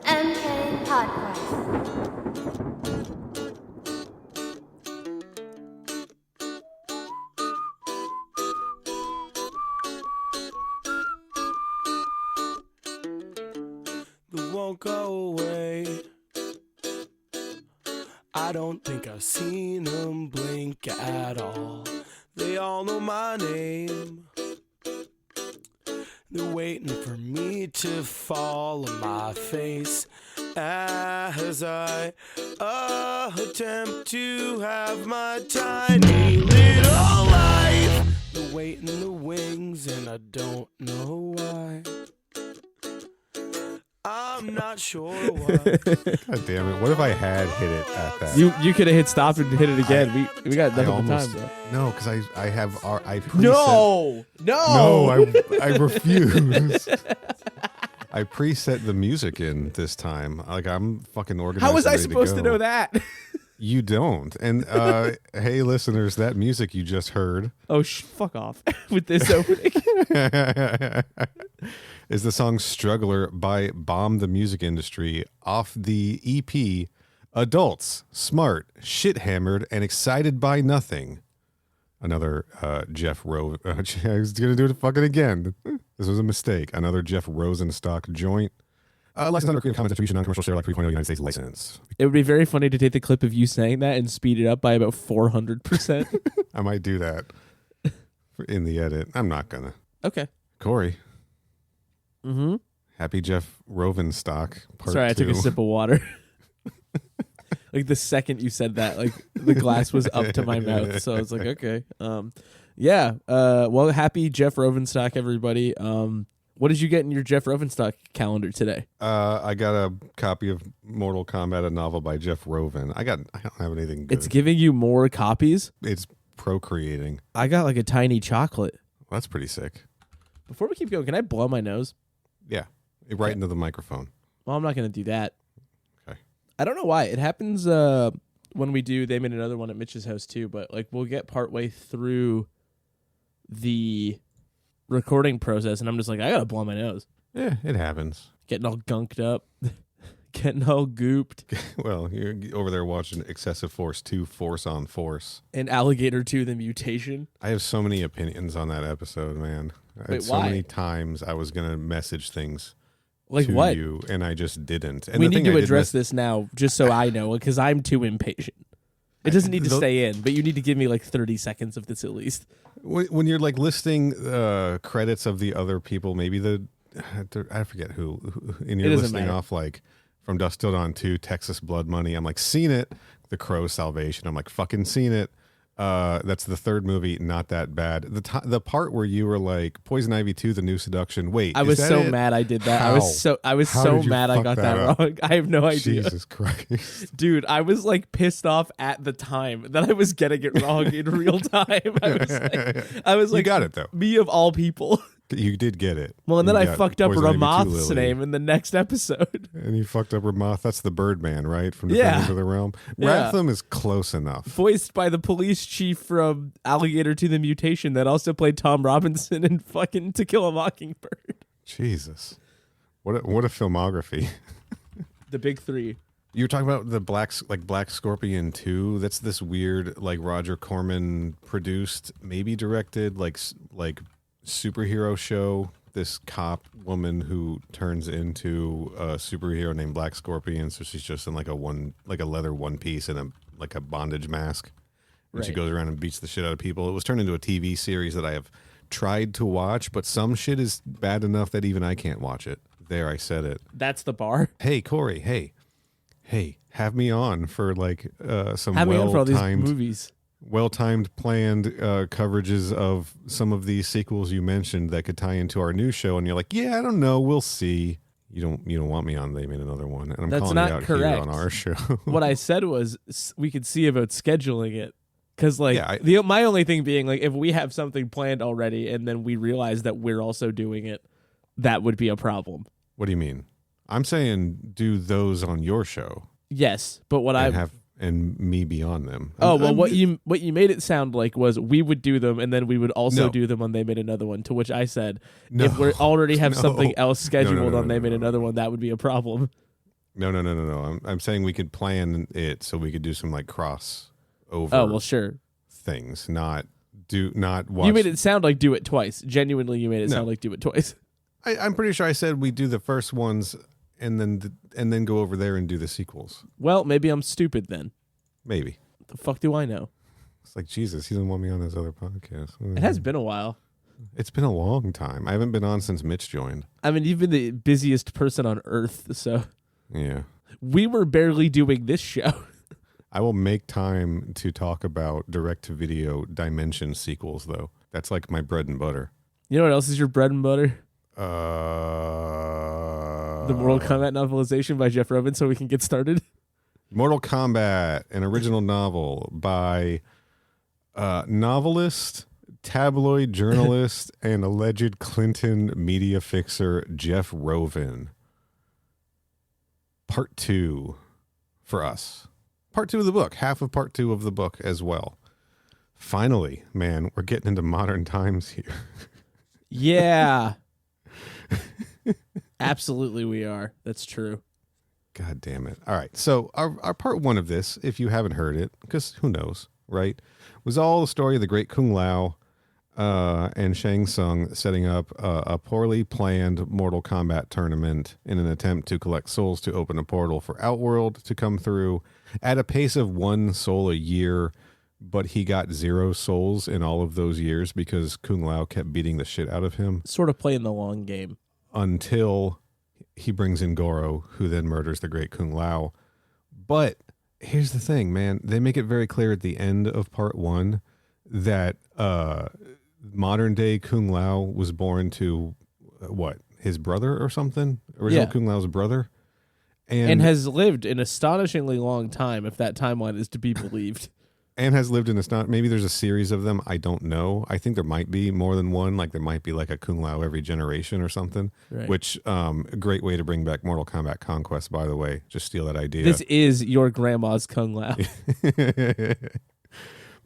MK Podcast. Won't go away. I don't think I've seen them blink at all. They all know my name. They're waiting for me to fall on my face as I attempt to have my tiny little life. They're waiting in the wings and I don't know why. I'm not sure why. God damn it. What if I had hit it at that? You could have hit stop and hit it again. We got nothing but time, bro. No, because I have our... I preset, No, I refuse. I preset the music in this time. Like, I'm fucking organized. How was I ready supposed to know that? You don't. And hey, listeners, that music you just heard... Oh, fuck off with this opening. is the song Struggler by Bomb the Music Industry off the EP Adults, Smart, Shit Hammered, and Excited by Nothing. Another Jeff Rovin. I was going to do it fucking again. This was a mistake. Another Jeff Rosenstock joint. License under Creative Commons Attribution, non-commercial share like 3.0 United States license. It would be very funny to take the clip of you saying that and speed it up by about 400%. I might do that in the edit. I'm not going to. Okay. Corey. Mm-hmm. Happy Jeff Rosenstock part Sorry, I 2. took a sip of water. Like the second you said that, like the glass was up to my mouth. So I was like, okay. Yeah. Well, happy Jeff Rosenstock, everybody. What did you get in your Jeff Rosenstock calendar today? I got a copy of Mortal Kombat, a novel by Jeff Rovin. I don't have anything good. It's giving you more copies? It's procreating. I got like a tiny chocolate. Well, that's pretty sick. Before we keep going, can I blow my nose? Yeah. Right into the microphone. Well, I'm not going to do that. Okay. I don't know why. It happens when we do. They made another one at Mitch's house too, but like we'll get partway through the recording process and I'm just like, I got to blow my nose. Yeah, it happens. Getting all gunked up. Getting all gooped. Well, you're over there watching Excessive Force 2, Force on Force. And Alligator 2, The Mutation. I have so many opinions on that episode, man. Wait, so why? many times I was going to message things like to what? you, and I just didn't. And we the need thing to I did address this now, just so I know, because I'm too impatient. It doesn't need to stay in, but you need to give me like 30 seconds of this at least. When you're like listing credits of the other people, maybe I forget who and you're listing off like From Dusk Till Dawn 2, Texas Blood Money. I'm like, seen it. The Crow Salvation. I'm like, fucking seen it. That's the third movie, not that bad. The part where you were like Poison Ivy 2, The New Seduction. Wait, I was so it? mad I did that. How? I was How so did you mad I fuck got that that up? wrong. I have no idea. Jesus Christ. Dude, I was like pissed off at the time that I was getting it wrong in real time. I was like, you got it though. Me of all people. You did get it. Well, and then I fucked up Poison Ivy 2, Ramoth's Lily. name in the next episode. And you fucked up Ramoth. That's the Birdman, right? From Yeah. Defenders of the Realm. Yeah. Rantham is close enough. Voiced by the police chief from Alligator 2, The Mutation that also played Tom Robinson in fucking To Kill a Mockingbird. Jesus. What a filmography. The big three. You were talking about the Black Scorpion 2. That's this weird, like Roger Corman produced, maybe directed, like superhero show. This cop woman who turns into a superhero named Black Scorpion. So she's just in like a leather one piece and a bondage mask. And she Right. goes around and beats the shit out of people. It was turned into a TV series that I have tried to watch, but some shit is bad enough that even I can't watch it. There, I said it. That's the bar. Hey, Corey. Hey, have me on for like some Have me on for all these well-timed, movies. well-timed, planned coverages of some of these sequels you mentioned that could tie into our new show. And you're like, yeah, I don't know, we'll see. You don't want me on. They made another one, and I'm That's calling not it out correct. here on our show. What I said was we could see about scheduling it. Because, like, Yeah, my only thing being, like, if we have something planned already and then we realize that we're also doing it, that would be a problem. What do you mean? I'm saying do those on your show. Yes, but what And I have and me be on them. Oh, well, what you made it sound like was we would do them, and then we would also do them when they made another one, to which I said, if we already have something else scheduled on they made another one, that would be a problem. No. I'm saying we could plan it so we could do some like cross over. Oh, well, sure. Things, not watch. You made it sound like do it twice. Genuinely, you made it sound like do it twice. I'm pretty sure I said we do the first ones and then go over there and do the sequels. Well, maybe I'm stupid then. Maybe. The fuck do I know? It's like, Jesus, he doesn't want me on his other podcast. It has been a while. It's been a long time. I haven't been on since Mitch joined. I mean, you've been the busiest person on earth, so. Yeah. We were barely doing this show. I will make time to talk about direct-to-video Dimension sequels, though. That's like my bread and butter. You know what else is your bread and butter? The Mortal Kombat novelization by Jeff Rovin, so we can get started. Mortal Kombat, an original novel by novelist, tabloid journalist, and alleged Clinton media fixer Jeff Rovin. Part 2 for us. Part 2 of the book, half of part 2 of the book as well. Finally, man, we're getting into modern times here. Yeah. Absolutely we are. That's true. God damn it. All right. So our part 1 of this, if you haven't heard it, because who knows, right, was all the story of the great Kung Lao and Shang Tsung setting up a poorly planned Mortal Kombat tournament in an attempt to collect souls to open a portal for Outworld to come through at a pace of 1 soul a year, but he got 0 souls in all of those years because Kung Lao kept beating the shit out of him. Sort of playing the long game. Until he brings in Goro, who then murders the great Kung Lao. But here's the thing, man. They make it very clear at the end of part 1 that modern day Kung Lao was born to his brother or something? Original Kung Lao's brother? And has lived an astonishingly long time, if that timeline is to be believed. And has lived in maybe there's a series of them. I don't know. I think there might be more than one. Like there might be like a Kung Lao every generation or something. Right. Which a great way to bring back Mortal Kombat Conquest, by the way. Just steal that idea. This is your grandma's Kung Lao.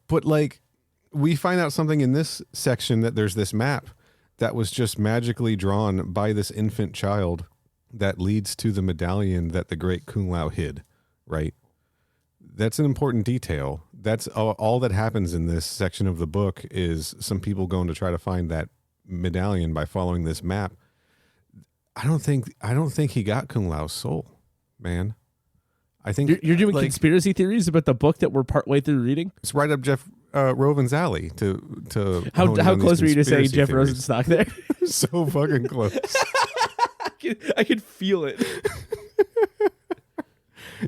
But like we find out something in this section that there's this map that was just magically drawn by this infant child that leads to the medallion that the great Kung Lao hid, right? That's an important detail. That's all that happens in this section of the book is some people going to try to find that medallion by following this map. I don't think he got Kung Lao's soul, man. I think you're doing conspiracy theories about the book that we're partway through reading. It's right up Jeff Rovin's alley. To how close were you to saying Jeff Rosenstock there? So fucking close. I could feel it.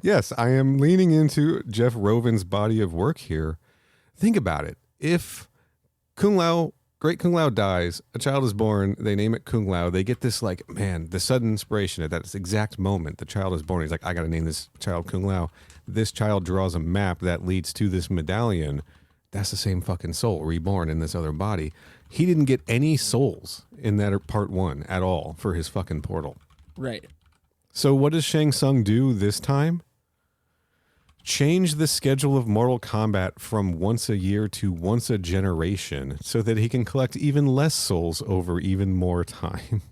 Yes, I am leaning into Jeff Rovin's body of work here. Think about it. If great Kung Lao dies, a child is born, they name it Kung Lao, they get this the sudden inspiration at that exact moment the child is born. He's like, I got to name this child Kung Lao. This child draws a map that leads to this medallion. That's the same fucking soul reborn in this other body. He didn't get any souls in that part 1 at all for his fucking portal. Right. So what does Shang Tsung do this time? Change the schedule of Mortal Kombat from once a year to once a generation so that he can collect even less souls over even more time.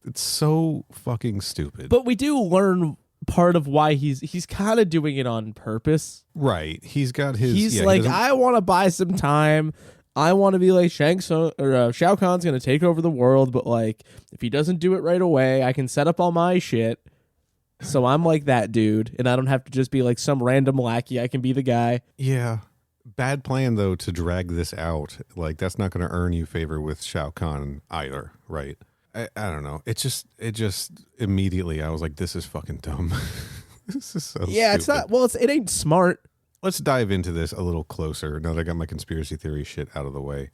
It's so fucking stupid. But we do learn part of why he's kind of doing it on purpose. Right. He's got his... He's I want to buy some time. I want to be like Shang Tsung or Shao Kahn's going to take over the world, but if he doesn't do it right away, I can set up all my shit. So I'm like that dude, and I don't have to just be like some random lackey. I can be the guy. Yeah. Bad plan, though, to drag this out. That's not going to earn you favor with Shao Kahn either, right? I don't know. It just immediately I was like, this is fucking dumb. This is so stupid. It's not. Well, it ain't smart. Let's dive into this a little closer now that I got my conspiracy theory shit out of the way.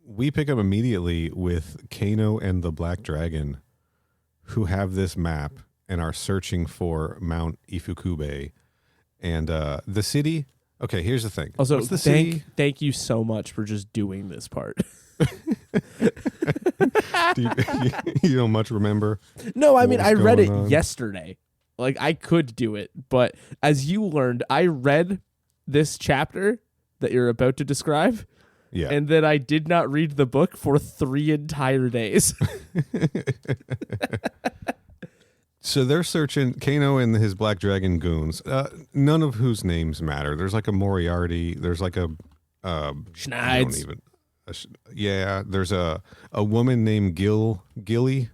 We pick up immediately with Kano and the Black Dragon, who have this map and are searching for Mount Ifukube. And the city... Okay, here's the thing. Also, the city? Thank you so much for just doing this part. You don't much remember? No, I mean, I read it yesterday. Like, I could do it, but as you learned, I read this chapter that you're about to describe, and then I did not read the book for 3 entire days. So they're searching Kano and his Black Dragon goons, none of whose names matter. There's like a Moriarty. There's like a Schneids. There's a woman named Gilly.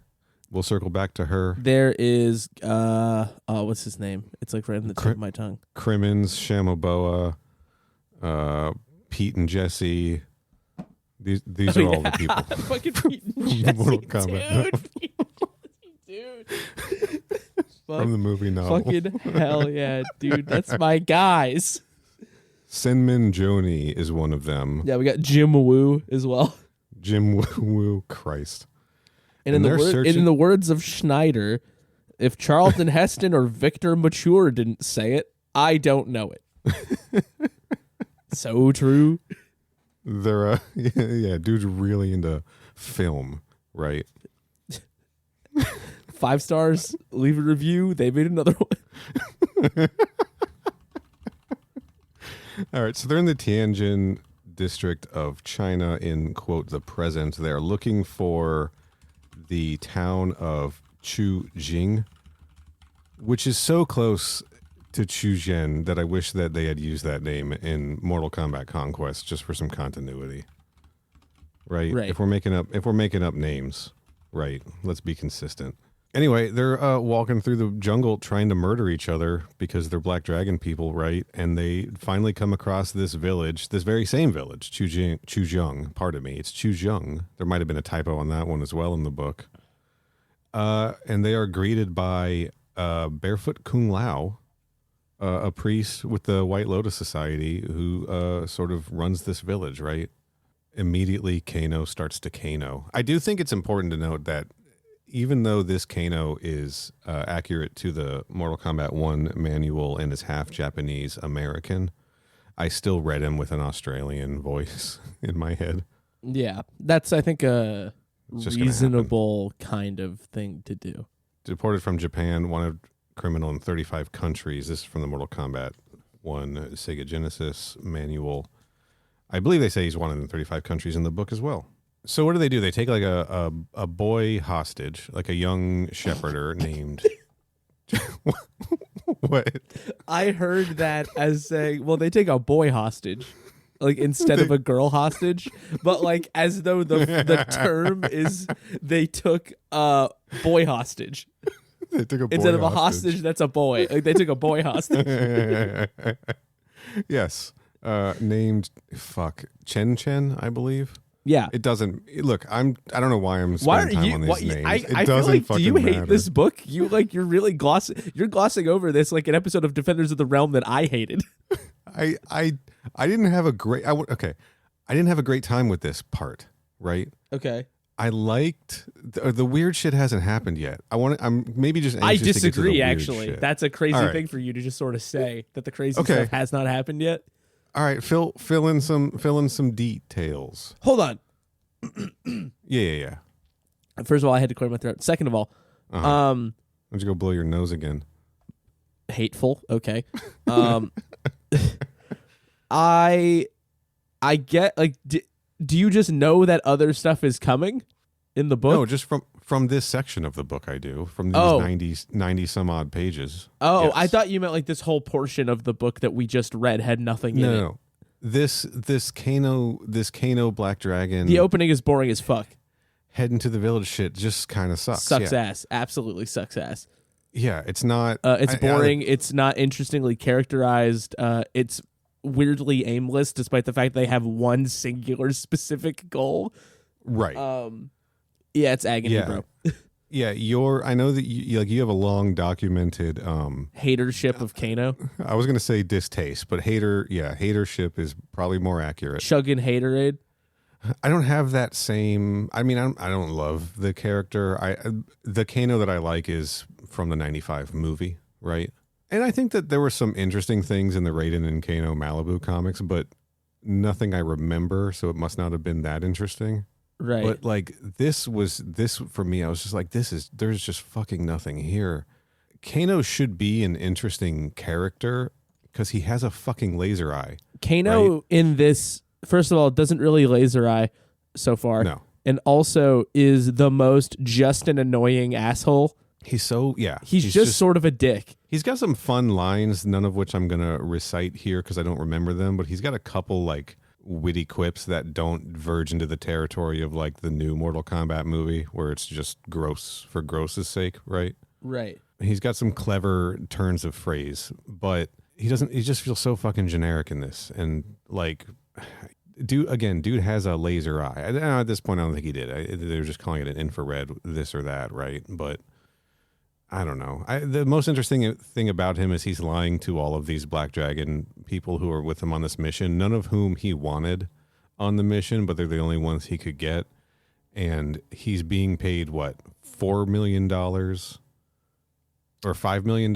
We'll circle back to her. There is, what's his name? It's like right on the tip of my tongue. Crimmins, Shamoboa, Pete and Jesse. These are all the people. Fucking Pete and Jesse, Mortal Kombat. Dude. From the movie novel. Fucking hell yeah, dude. That's my guys. Senmin Joni is one of them. Yeah, we got Jim Woo as well. Jim Woo, Christ. And in the words of Schneider, if Charlton Heston or Victor Mature didn't say it, I don't know it. So true. They're dude's really into film, right? 5 stars, leave a review. They made another one. All right, so they're in the Tianjin district of China in, quote, the present. They're looking for the town of Chujing, which is so close to Chuzhen that I wish that they had used that name in Mortal Kombat Conquest just for some continuity. Right? If we're making up names, right, let's be consistent. Anyway, they're walking through the jungle trying to murder each other because they're Black Dragon people, right? And they finally come across this village, this very same village, Chuzheng. Pardon me, it's Chuzheng. There might have been a typo on that one as well in the book. And they are greeted by Barefoot Kung Lao, a priest with the White Lotus Society who sort of runs this village, right? Immediately, Kano starts to Kano. I do think it's important to note that even though this Kano is accurate to the Mortal Kombat 1 manual and is half Japanese American, I still read him with an Australian voice in my head. Yeah, that's, I think, a reasonable kind of thing to do. Deported from Japan, wanted criminal in 35 countries. This is from the Mortal Kombat 1 Sega Genesis manual. I believe they say he's wanted in 35 countries in the book as well. So what do? They take like a boy hostage, like a young shepherder named... What? I heard that as saying, well, they take a boy hostage, like instead of a girl hostage, but like as though the term is they took a boy hostage. They took a boy instead of a hostage that's a boy. Like they took a boy hostage. Yes. Named Chen, I believe. Yeah, it doesn't look. I don't know why I'm spending time on these names. I feel like, do you hate this book? You're really glossing over this like an episode of Defenders of the Realm that I hated. I didn't have a great. I didn't have a great time with this part. Right. Okay. I liked the weird shit hasn't happened yet. I'm maybe just. I disagree. To get to the actually, shit. That's a crazy thing for you to just sort of say that the crazy stuff has not happened yet. All right, fill in some details. Hold on. Yeah. First of all, I had to clear my throat. Second of all, why don't you go blow your nose again? Hateful. Okay. I get like. Do you just know that other stuff is coming in the book? No, just from this section of the book, I do. From these 90 some odd pages. Oh, yes. I thought you meant like this whole portion of the book that we just read had nothing in it. No. This Kano Black Dragon. The opening is boring as fuck. Heading to the village shit just kind of sucks. Sucks ass. Absolutely sucks ass. Yeah, it's not. It's boring. It's not interestingly characterized. It's weirdly aimless, despite the fact they have one singular specific goal. Right. Yeah, it's agony, bro. Yeah, I know that you have a long documented hatership of Kano. I was gonna say distaste, but hatership is probably more accurate. Chugging haterade. I don't have that same. I mean, I don't love the character. The Kano that I like is from the '95 movie, right? And I think that there were some interesting things in the Raiden and Kano Malibu comics, but nothing I remember, so it must not have been that interesting. Right. But like this for me, I was just like, there's just fucking nothing here. Kano should be an interesting character because he has a fucking laser eye. Kano right? in this, first of all, doesn't really laser eye so far. No. And also is the most just an annoying asshole. He's so, yeah. He's just sort of a dick. He's got some fun lines, none of which I'm going to recite here because I don't remember them, but he's got a couple like witty quips that don't verge into the territory of like the new Mortal Kombat movie where it's just gross for gross's sake, right? Right. He's got some clever turns of phrase, but he just feels so fucking generic in this. And like, dude has a laser eye. At this point, I don't think he did. They're just calling it an infrared this or that, right? But I don't know. The most interesting thing about him is he's lying to all of these Black Dragon people who are with him on this mission, none of whom he wanted on the mission, but they're the only ones he could get. And he's being paid, what, $4 million or $5 million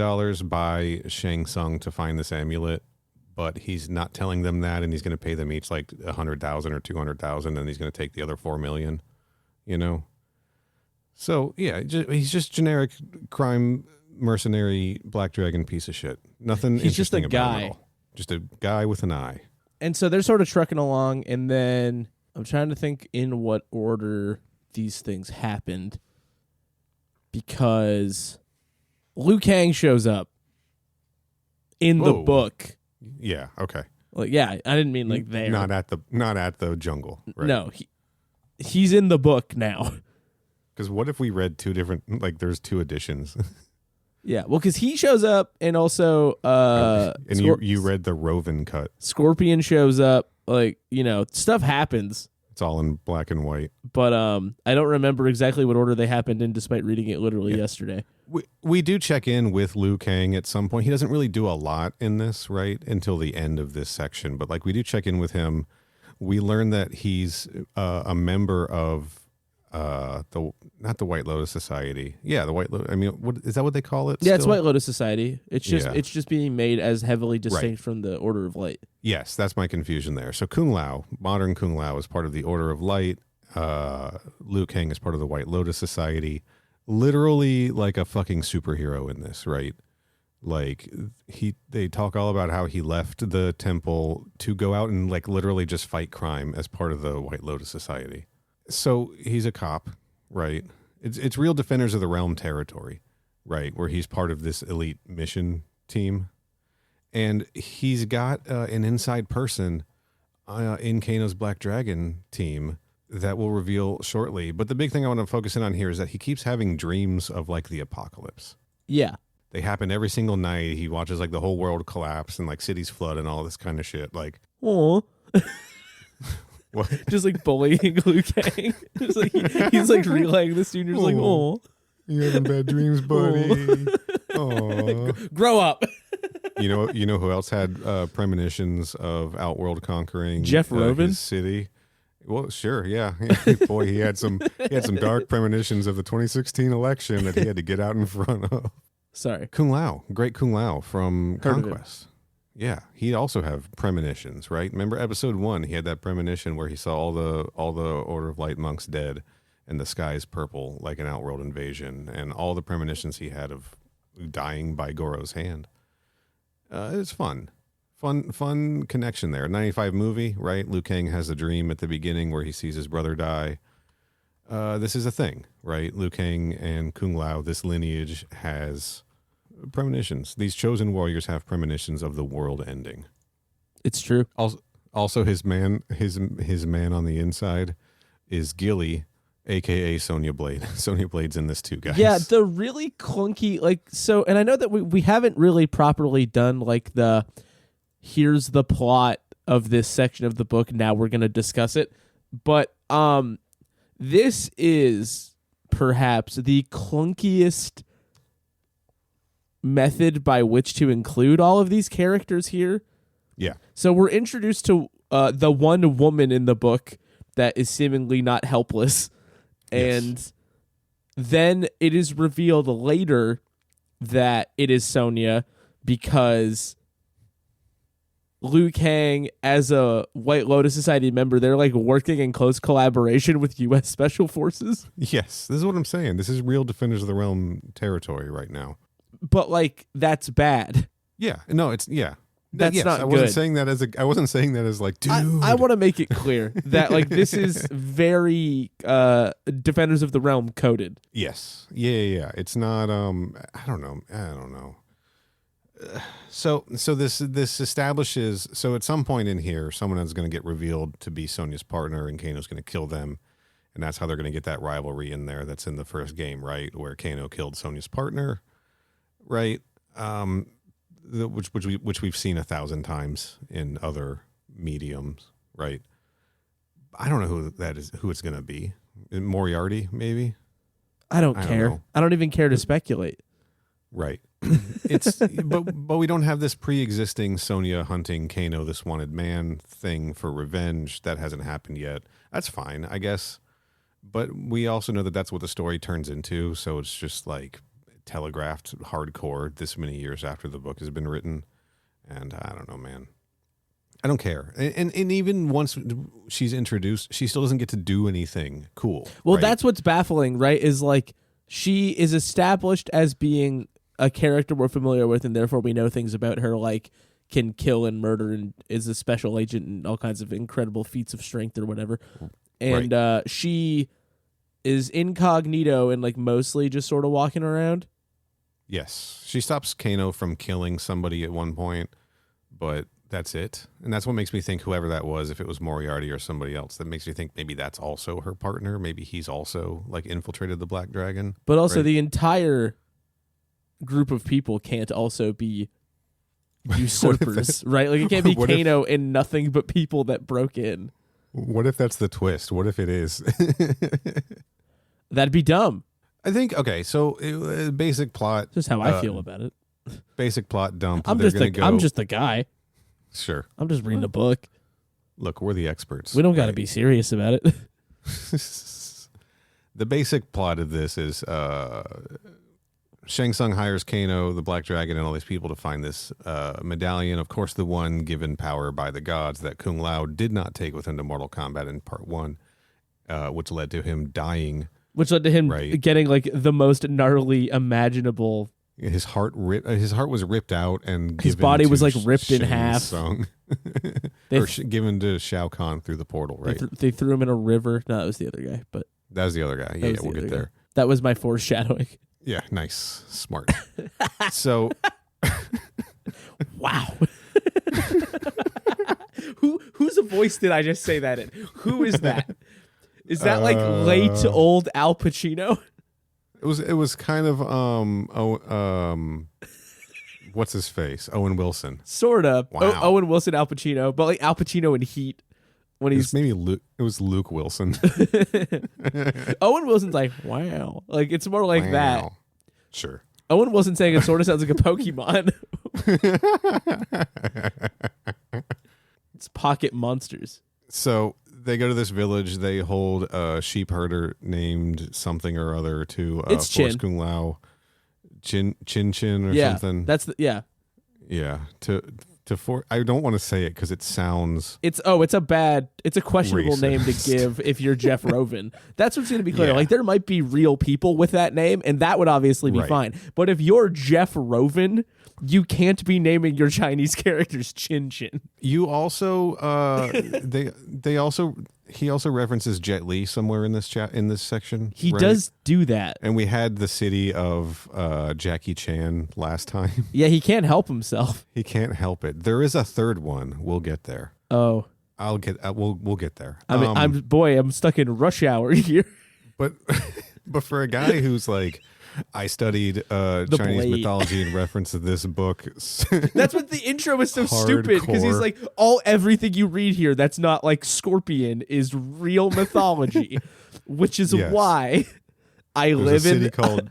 by Shang Tsung to find this amulet. But he's not telling them that, and he's going to pay them each like $100,000 or $200,000, and he's going to take the other $4 million, you know? So, yeah, he's just generic crime mercenary Black Dragon piece of shit. Nothing He's just a interesting about him guy. at all. Just a guy with an eye. And so they're sort of trucking along, and then I'm trying to think in what order these things happened. Because Liu Kang shows up in the Whoa. book. Yeah, okay. Like, yeah, I didn't mean like there. Not at the jungle. Right? No, he's in the book now. Because what if we read two different, like there's two editions? Yeah, well, because he shows up, and also and you read the Rovin cut. Scorpion shows up. Like, you know, stuff happens. It's all in black and white. But I don't remember exactly what order they happened in, despite reading it literally yesterday. We do check in with Liu Kang at some point. He doesn't really do a lot in this, right, until the end of this section. But like we do check in with him. We learn that he's a member of not the White Lotus Society. Yeah, the White Lotus. I mean, what is that? What they call it? Yeah, it's still? White Lotus Society. It's just being made as heavily distinct from the Order of Light. Yes, that's my confusion there. So Kung Lao, modern Kung Lao, is part of the Order of Light. Liu Kang is part of the White Lotus Society. Literally like a fucking superhero in this, right? Like they talk all about how he left the temple to go out and like literally just fight crime as part of the White Lotus Society. So he's a cop, right? It's real Defenders of the Realm territory, right? Where he's part of this elite mission team. And he's got an inside person in Kano's Black Dragon team that will reveal shortly. But the big thing I want to focus in on here is that he keeps having dreams of like the apocalypse. Yeah. They happen every single night. He watches like the whole world collapse and like cities flood and all this kind of shit. Like, Oh. what? Just like bullying Liu Kang. Just like he's like relaying this, and you're just like, oh, You having bad dreams, buddy? Oh. grow up. You know who else had premonitions of outworld conquering Jeff Rovin? his city? Well, sure, yeah. Boy, he had some dark premonitions of the 2016 election that he had to get out in front of. Sorry. Kung Lao, great Kung Lao from Heard of him. Conquest. Yeah, he'd also have premonitions, right? Remember episode 1? He had that premonition where he saw all the Order of Light monks dead, and the sky's purple like an outworld invasion, and all the premonitions he had of dying by Goro's hand. It's fun connection there. 95 movie, right? Liu Kang has a dream at the beginning where he sees his brother die. This is a thing, right? Liu Kang and Kung Lao, this lineage has premonitions. These chosen warriors have premonitions of the world ending. It's true. Also his man on the inside is Gilly, aka Sonya Blade. Sonya Blade's in this too, guys. Yeah, the really clunky, like, so, and I know that we haven't really properly done like the here's the plot of this section of the book, now we're going to discuss it, but this is perhaps the clunkiest method by which to include all of these characters here. Yeah. So we're introduced to the one woman in the book that is seemingly not helpless. And then it is revealed later that it is Sonya because Liu Kang, as a White Lotus Society member, they're like working in close collaboration with U.S. Special Forces. Yes, this is what I'm saying. This is real Defenders of the Realm territory right now. but like that's bad. Yeah, no, it's That's yes, not I wasn't good. saying that as I wasn't saying that as like, dude. I want to make it clear that like this is very Defenders of the Realm coded. Yes. Yeah. It's not I don't know. So this establishes, so at some point in here someone is going to get revealed to be Sonya's partner and Kano's going to kill them, and that's how they're going to get that rivalry in there that's in the first game, right? Where Kano killed Sonya's partner, right? Which we've seen 1,000 times in other mediums, right? I don't know who it's going to be. Moriarty, maybe? I don't I don't care. know. I don't even care to speculate. Right. It's but we don't have this pre-existing Sonya hunting Kano, this wanted man thing for revenge. That hasn't happened yet. That's fine, I guess. But we also know that that's what the story turns into, so it's just like telegraphed hardcore this many years after the book has been written. And I don't know, man. I don't care. And even once she's introduced, she still doesn't get to do anything cool. Well, right? that's what's baffling, right? Is like she is established as being a character we're familiar with, and therefore we know things about her, like can kill and murder and is a special agent and all kinds of incredible feats of strength or whatever. And she is incognito and like mostly just sort of walking around. Yes. She stops Kano from killing somebody at one point, but that's it. And that's what makes me think whoever that was, if it was Moriarty or somebody else, that makes me think maybe that's also her partner. Maybe he's also like infiltrated the Black Dragon. But also right? the entire group of people can't also be usurpers, right? Like it can't be Kano and nothing but people that broke in. What if that's the twist? What if it is? That'd be dumb. I think, okay, so basic plot. Just how I feel about it. Basic plot dump. I'm just the guy. Sure. I'm just reading a book. Look, we're the experts. We don't got to be serious about it. The basic plot of this is Shang Tsung hires Kano, the Black Dragon, and all these people to find this medallion. Of course, the one given power by the gods that Kung Lao did not take with him to Mortal Kombat in Part 1, which led to him dying. Which led to him getting like the most gnarly imaginable. His heart was ripped out, and his body was like ripped in half. Tsung. Given to Shao Kahn through the portal, right? They threw him in a river. No, that was the other guy. But that was the other guy. Yeah, we'll get there. That was my foreshadowing. Yeah, nice, smart. So, wow. Whose voice did I just say that in? Who is that? Is that like late old Al Pacino? It was kind of what's his face? Owen Wilson. Sort of. Wow. Owen Wilson, Al Pacino, but like Al Pacino in Heat when he's maybe Luke. It was Luke Wilson. Owen Wilson's like, wow. Like it's more like that. Sure. Owen Wilson saying it sort of sounds like a Pokemon. It's Pocket Monsters. So they go to this village. They hold a sheep herder named something or other to force Kung Lao, Chin or something. That's yeah. I don't want to say it because it sounds. It's a questionable racist name to give if you're Jeff Rovin. That's what's going to be clear. Yeah. Like there might be real people with that name, and that would obviously be fine. But if you're Jeff Rovin, you can't be naming your Chinese characters Chin Chin. You also he also references Jet Li somewhere in this section. He does do that. And we had the city of Jackie Chan last time. Yeah, he can't help himself. He can't help it. There is a third one. We'll get there. Oh, we'll get there. I mean, I'm stuck in rush hour here. But for a guy who's like, I studied Chinese mythology in reference to this book. That's what the intro was so stupid, because he's like, everything you read here that's not like Scorpion is real mythology, which is why I live in a city called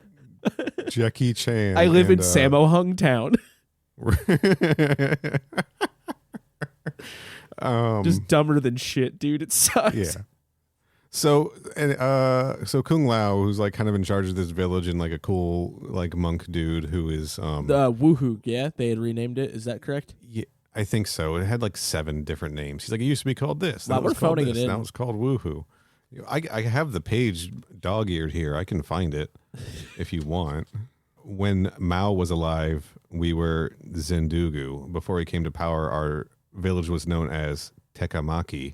Jackie Chan. I live in Sammo Hung Town. Just dumber than shit, dude. It sucks. Yeah. So Kung Lao, who's like kind of in charge of this village and like a cool like monk dude who is Woohoo, yeah, they had renamed it. Is that correct? Yeah, I think so. It had like 7 different names. He's like, it used to be called this. Wow, we're phoning it in. Now it's called Woohoo. I have the page dog-eared here. I can find it if you want. when Mao was alive, we were Zendugu. Before he came to power, our village was known as Tekamaki.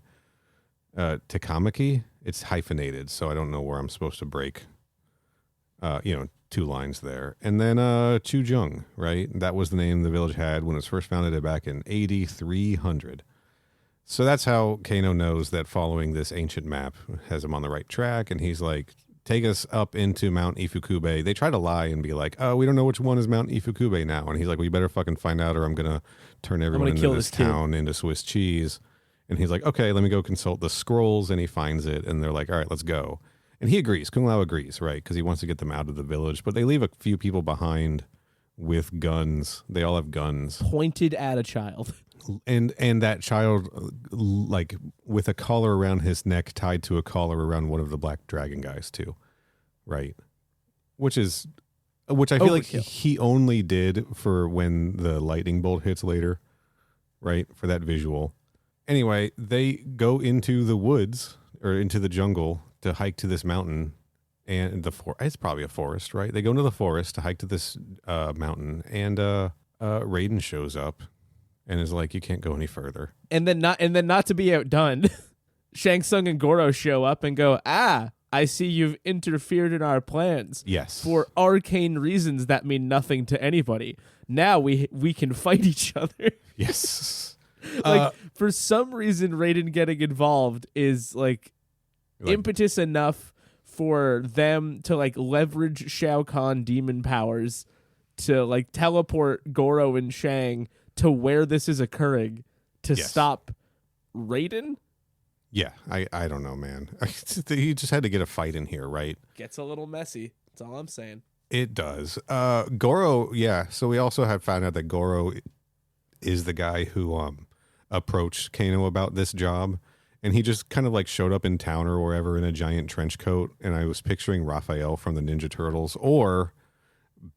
Tekamaki? It's hyphenated, so I don't know where I'm supposed to break, 2 lines there. And then Chujung, right? That was the name the village had when it was first founded back in 8300. So that's how Kano knows that following this ancient map has him on the right track, and he's like, take us up into Mount Ifukube. They try to lie and be like, oh, we don't know which one is Mount Ifukube now. And he's like, well, you better fucking find out or I'm going to turn everyone into this town into Swiss cheese. And he's like, okay, let me go consult the scrolls. And he finds it. And they're like, all right, let's go. And he agrees. Kung Lao agrees, right? Because he wants to get them out of the village. But they leave a few people behind with guns. They all have guns. Pointed at a child. And that child, like, with a collar around his neck tied to a collar around one of the black dragon guys, too. Right? Which I feel like he only did for when the lightning bolt hits later. Right? For that visual. Anyway, they go into the woods or into the jungle to hike to this mountain, and it's probably a forest, right? They go into the forest to hike to this mountain, and Raiden shows up and is like, "You can't go any further." And then not to be outdone, Shang Tsung and Goro show up and go, I see you've interfered in our plans. Yes. For arcane reasons that mean nothing to anybody. Now we can fight each other. Yes. For some reason, Raiden getting involved is like impetus enough for them to like leverage Shao Kahn demon powers to like teleport Goro and Shang to where this is occurring to stop Raiden. Yeah, I don't know, man. He just had to get a fight in here, right? Gets a little messy. That's all I'm saying. It does. Goro, yeah. So we also have found out that Goro is the guy who approached Kano about this job, and he just kind of like showed up in town or wherever in a giant trench coat, and I was picturing Raphael from the Ninja Turtles or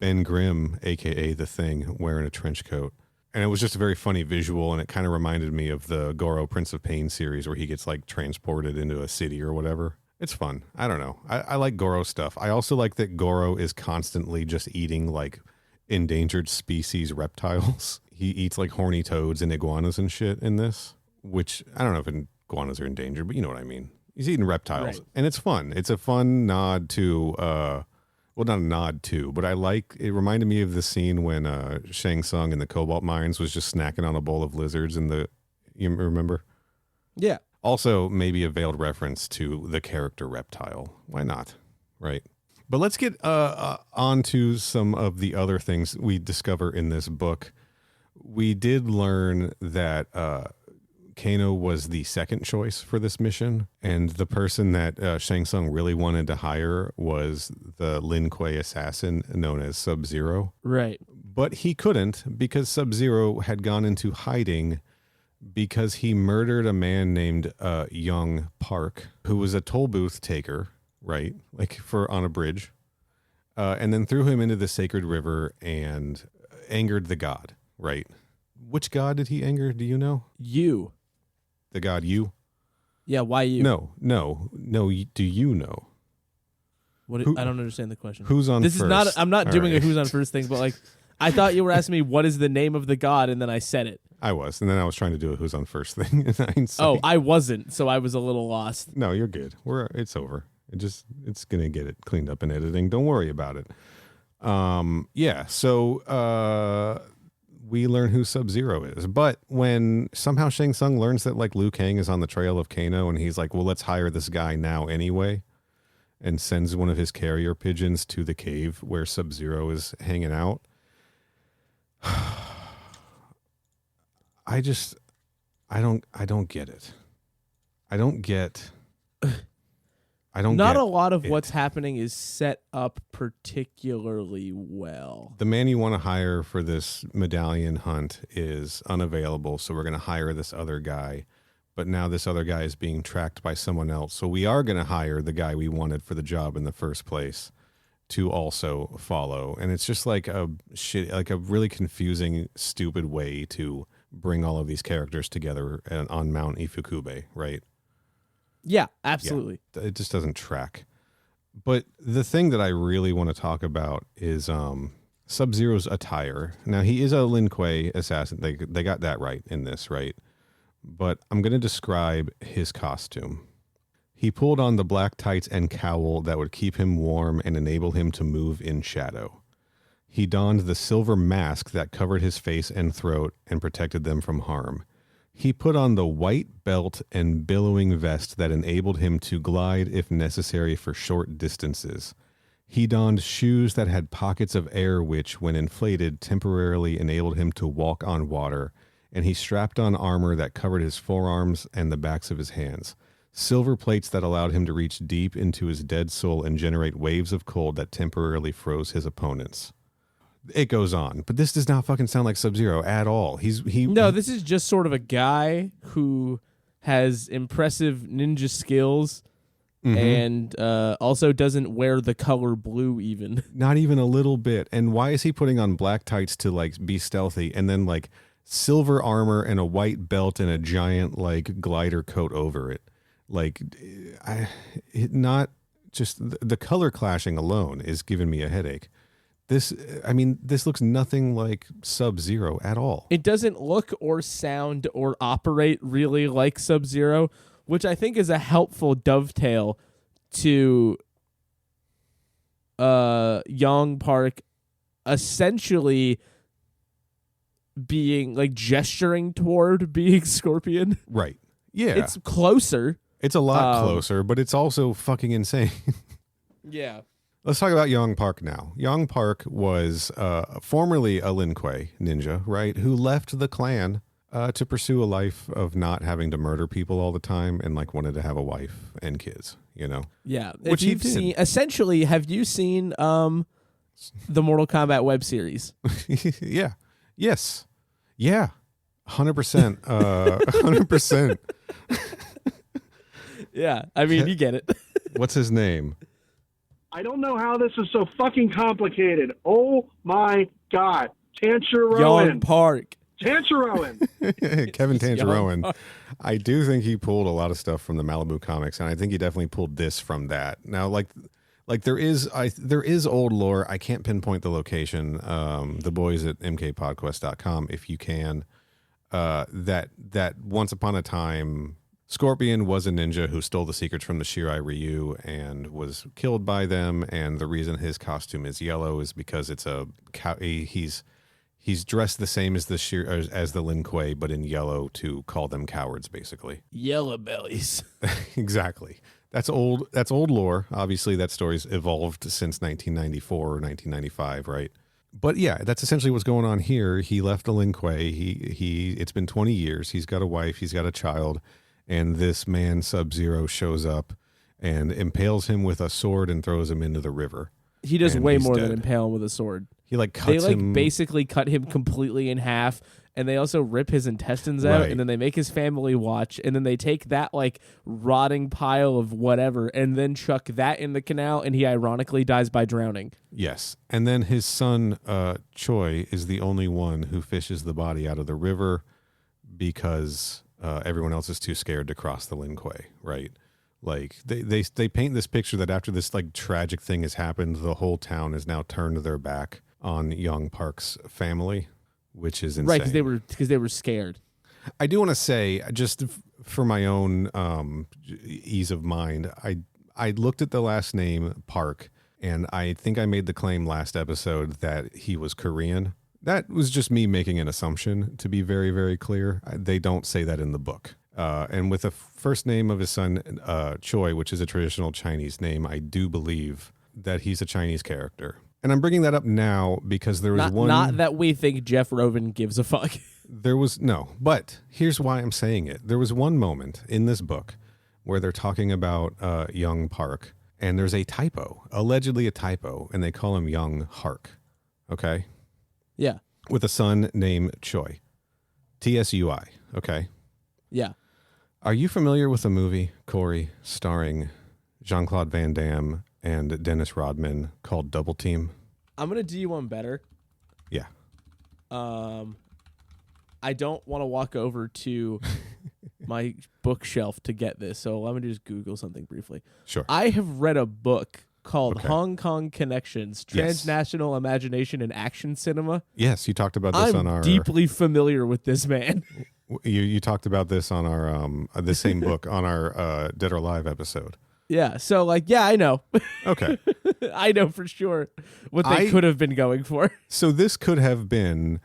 Ben Grimm, aka The Thing, wearing a trench coat. And it was just a very funny visual, and it kind of reminded me of the Goro Prince of Pain series where he gets like transported into a city or whatever. It's fun. I don't know. I like Goro stuff. I also like that Goro is constantly just eating like endangered species reptiles. He eats like horny toads and iguanas and shit in this, which I don't know if iguanas are endangered, but you know what I mean. He's eating reptiles, right. And it's fun. It's a fun nod to, well, not a nod to, but it reminded me of the scene when Shang Tsung in the Cobalt Mines was just snacking on a bowl of lizards you remember? Yeah. Also, maybe a veiled reference to the character Reptile. Why not? Right. But let's get on to some of the other things we discover in this book. We did learn that Kano was the second choice for this mission, and the person that Shang Tsung really wanted to hire was the Lin Kuei assassin known as Sub-Zero. Right. But he couldn't because Sub-Zero had gone into hiding because he murdered a man named Young Park, who was a toll booth taker, right? Like on a bridge. And then threw him into the sacred river and angered the god, right? Which god did he anger? Do you know? You. The god you? Yeah, why you? No. Do you know? I don't understand the question. Who's on first? I'm not doing a who's on first thing, but like, I thought you were asking me what is the name of the god, and then I said it. I was, and then I was trying to do a who's on first thing in hindsight. Oh, I wasn't, so I was a little lost. No, you're good. It's over. It's gonna get it cleaned up in editing. Don't worry about it. So we learn who Sub-Zero is. But when somehow Shang Tsung learns that like Liu Kang is on the trail of Kano, and he's like, well, let's hire this guy now anyway, and sends one of his carrier pigeons to the cave where Sub-Zero is hanging out. I don't get it. Not a lot of what's happening is set up particularly well. The man you want to hire for this medallion hunt is unavailable, so we're going to hire this other guy. But now this other guy is being tracked by someone else, so we are going to hire the guy we wanted for the job in the first place to also follow. And it's just like a really confusing, stupid way to bring all of these characters together on Mount Ifukube, right? Yeah, absolutely. Yeah, it just doesn't track. But the thing that I really want to talk about is Sub-Zero's attire. Now, he is a Lin Kuei assassin. They got that right in this, right? But I'm going to describe his costume. He pulled on the black tights and cowl that would keep him warm and enable him to move in shadow. He donned the silver mask that covered his face and throat and protected them from harm. He put on the white belt and billowing vest that enabled him to glide if necessary for short distances. He donned shoes that had pockets of air which, when inflated, temporarily enabled him to walk on water, and he strapped on armor that covered his forearms and the backs of his hands. Silver plates that allowed him to reach deep into his dead soul and generate waves of cold that temporarily froze his opponents. It goes on, but this does not fucking sound like Sub-Zero at all. No, this is just sort of a guy who has impressive ninja skills and also doesn't wear the color blue even. Not even a little bit. And why is he putting on black tights to like be stealthy and then like silver armor and a white belt and a giant like glider coat over it? Like, not just the color clashing alone is giving me a headache. This looks nothing like Sub-Zero at all. It doesn't look or sound or operate really like Sub-Zero, which I think is a helpful dovetail to Young Park essentially being like gesturing toward being Scorpion. Right. Yeah. It's closer. It's a lot closer, but it's also fucking insane. Yeah. Let's talk about Young Park now. Young Park was formerly a Lin Kuei ninja, right, who left the clan to pursue a life of not having to murder people all the time and like wanted to have a wife and kids, you know? Yeah. Which you've seen, essentially, have you seen the Mortal Kombat web series? Yeah. Yes. Yeah. 100%. 100%. Yeah. I mean, you get it. What's his name? I don't know how this is so fucking complicated. Oh my God. Tancherowen. Young Park. Tancherowen. Kevin Tancherowen. I do think he pulled a lot of stuff from the Malibu comics, and I think he definitely pulled this from that. Now, like there is old lore. I can't pinpoint the location. The boys at mkpodquest.com, if you can, that once upon a time, Scorpion was a ninja who stole the secrets from the Shirai Ryu and was killed by them. And the reason his costume is yellow is because it's he's dressed the same as the Lin Kuei, but in yellow to call them cowards, basically. Yellow bellies. Exactly. That's old lore. Obviously, that story's evolved since 1994 or 1995, right? But yeah, that's essentially what's going on here. He left the Lin Kuei. It's been 20 years. He's got a wife. He's got a child. And this man, Sub-Zero, shows up and impales him with a sword and throws him into the river. He does way more dead. than impale him with a sword. He cuts him. Basically cut him completely in half, and they also rip his intestines out, Right. and then they make his family watch, and then they take that like rotting pile of whatever, and then chuck that in the canal, and he ironically dies by drowning. Yes. And then his son, Choi, is the only one who fishes the body out of the river because everyone else is too scared to cross the Lin Kuei, right? Like they paint this picture that after this like tragic thing has happened, the whole town has now turned their back on Young Park's family, which is insane. Right, because they were scared. I do want to say, just for my own ease of mind, I looked at the last name Park, and I think I made the claim last episode that he was Korean. That was just me making an assumption, to be very, very clear. They don't say that in the book. And with the first name of his son, Choi, which is a traditional Chinese name, I do believe that he's a Chinese character. And I'm bringing that up now because there was one... Not that we think Jeff Rovin gives a fuck. But here's why I'm saying it. There was one moment in this book where they're talking about Young Park, and there's a typo, allegedly a typo, and they call him Young Hark. Okay? Yeah. With a son named Choi. Tsui. Okay? Yeah. Are you familiar with a movie, Corey, starring Jean-Claude Van Damme and Dennis Rodman called Double Team? I'm going to do you one better. Yeah. I don't want to walk over to my bookshelf to get this, so let me just Google something briefly. Sure. I have read a book called Okay. Hong Kong Connections, Yes. Transnational Imagination and Action Cinema. Yes, you talked about this on I'm our deeply familiar with this man. you talked about this on our the same book on our Dead or Alive episode. Yeah, so like, yeah, I know. Okay. I know for sure what they could have been going for. So this could have been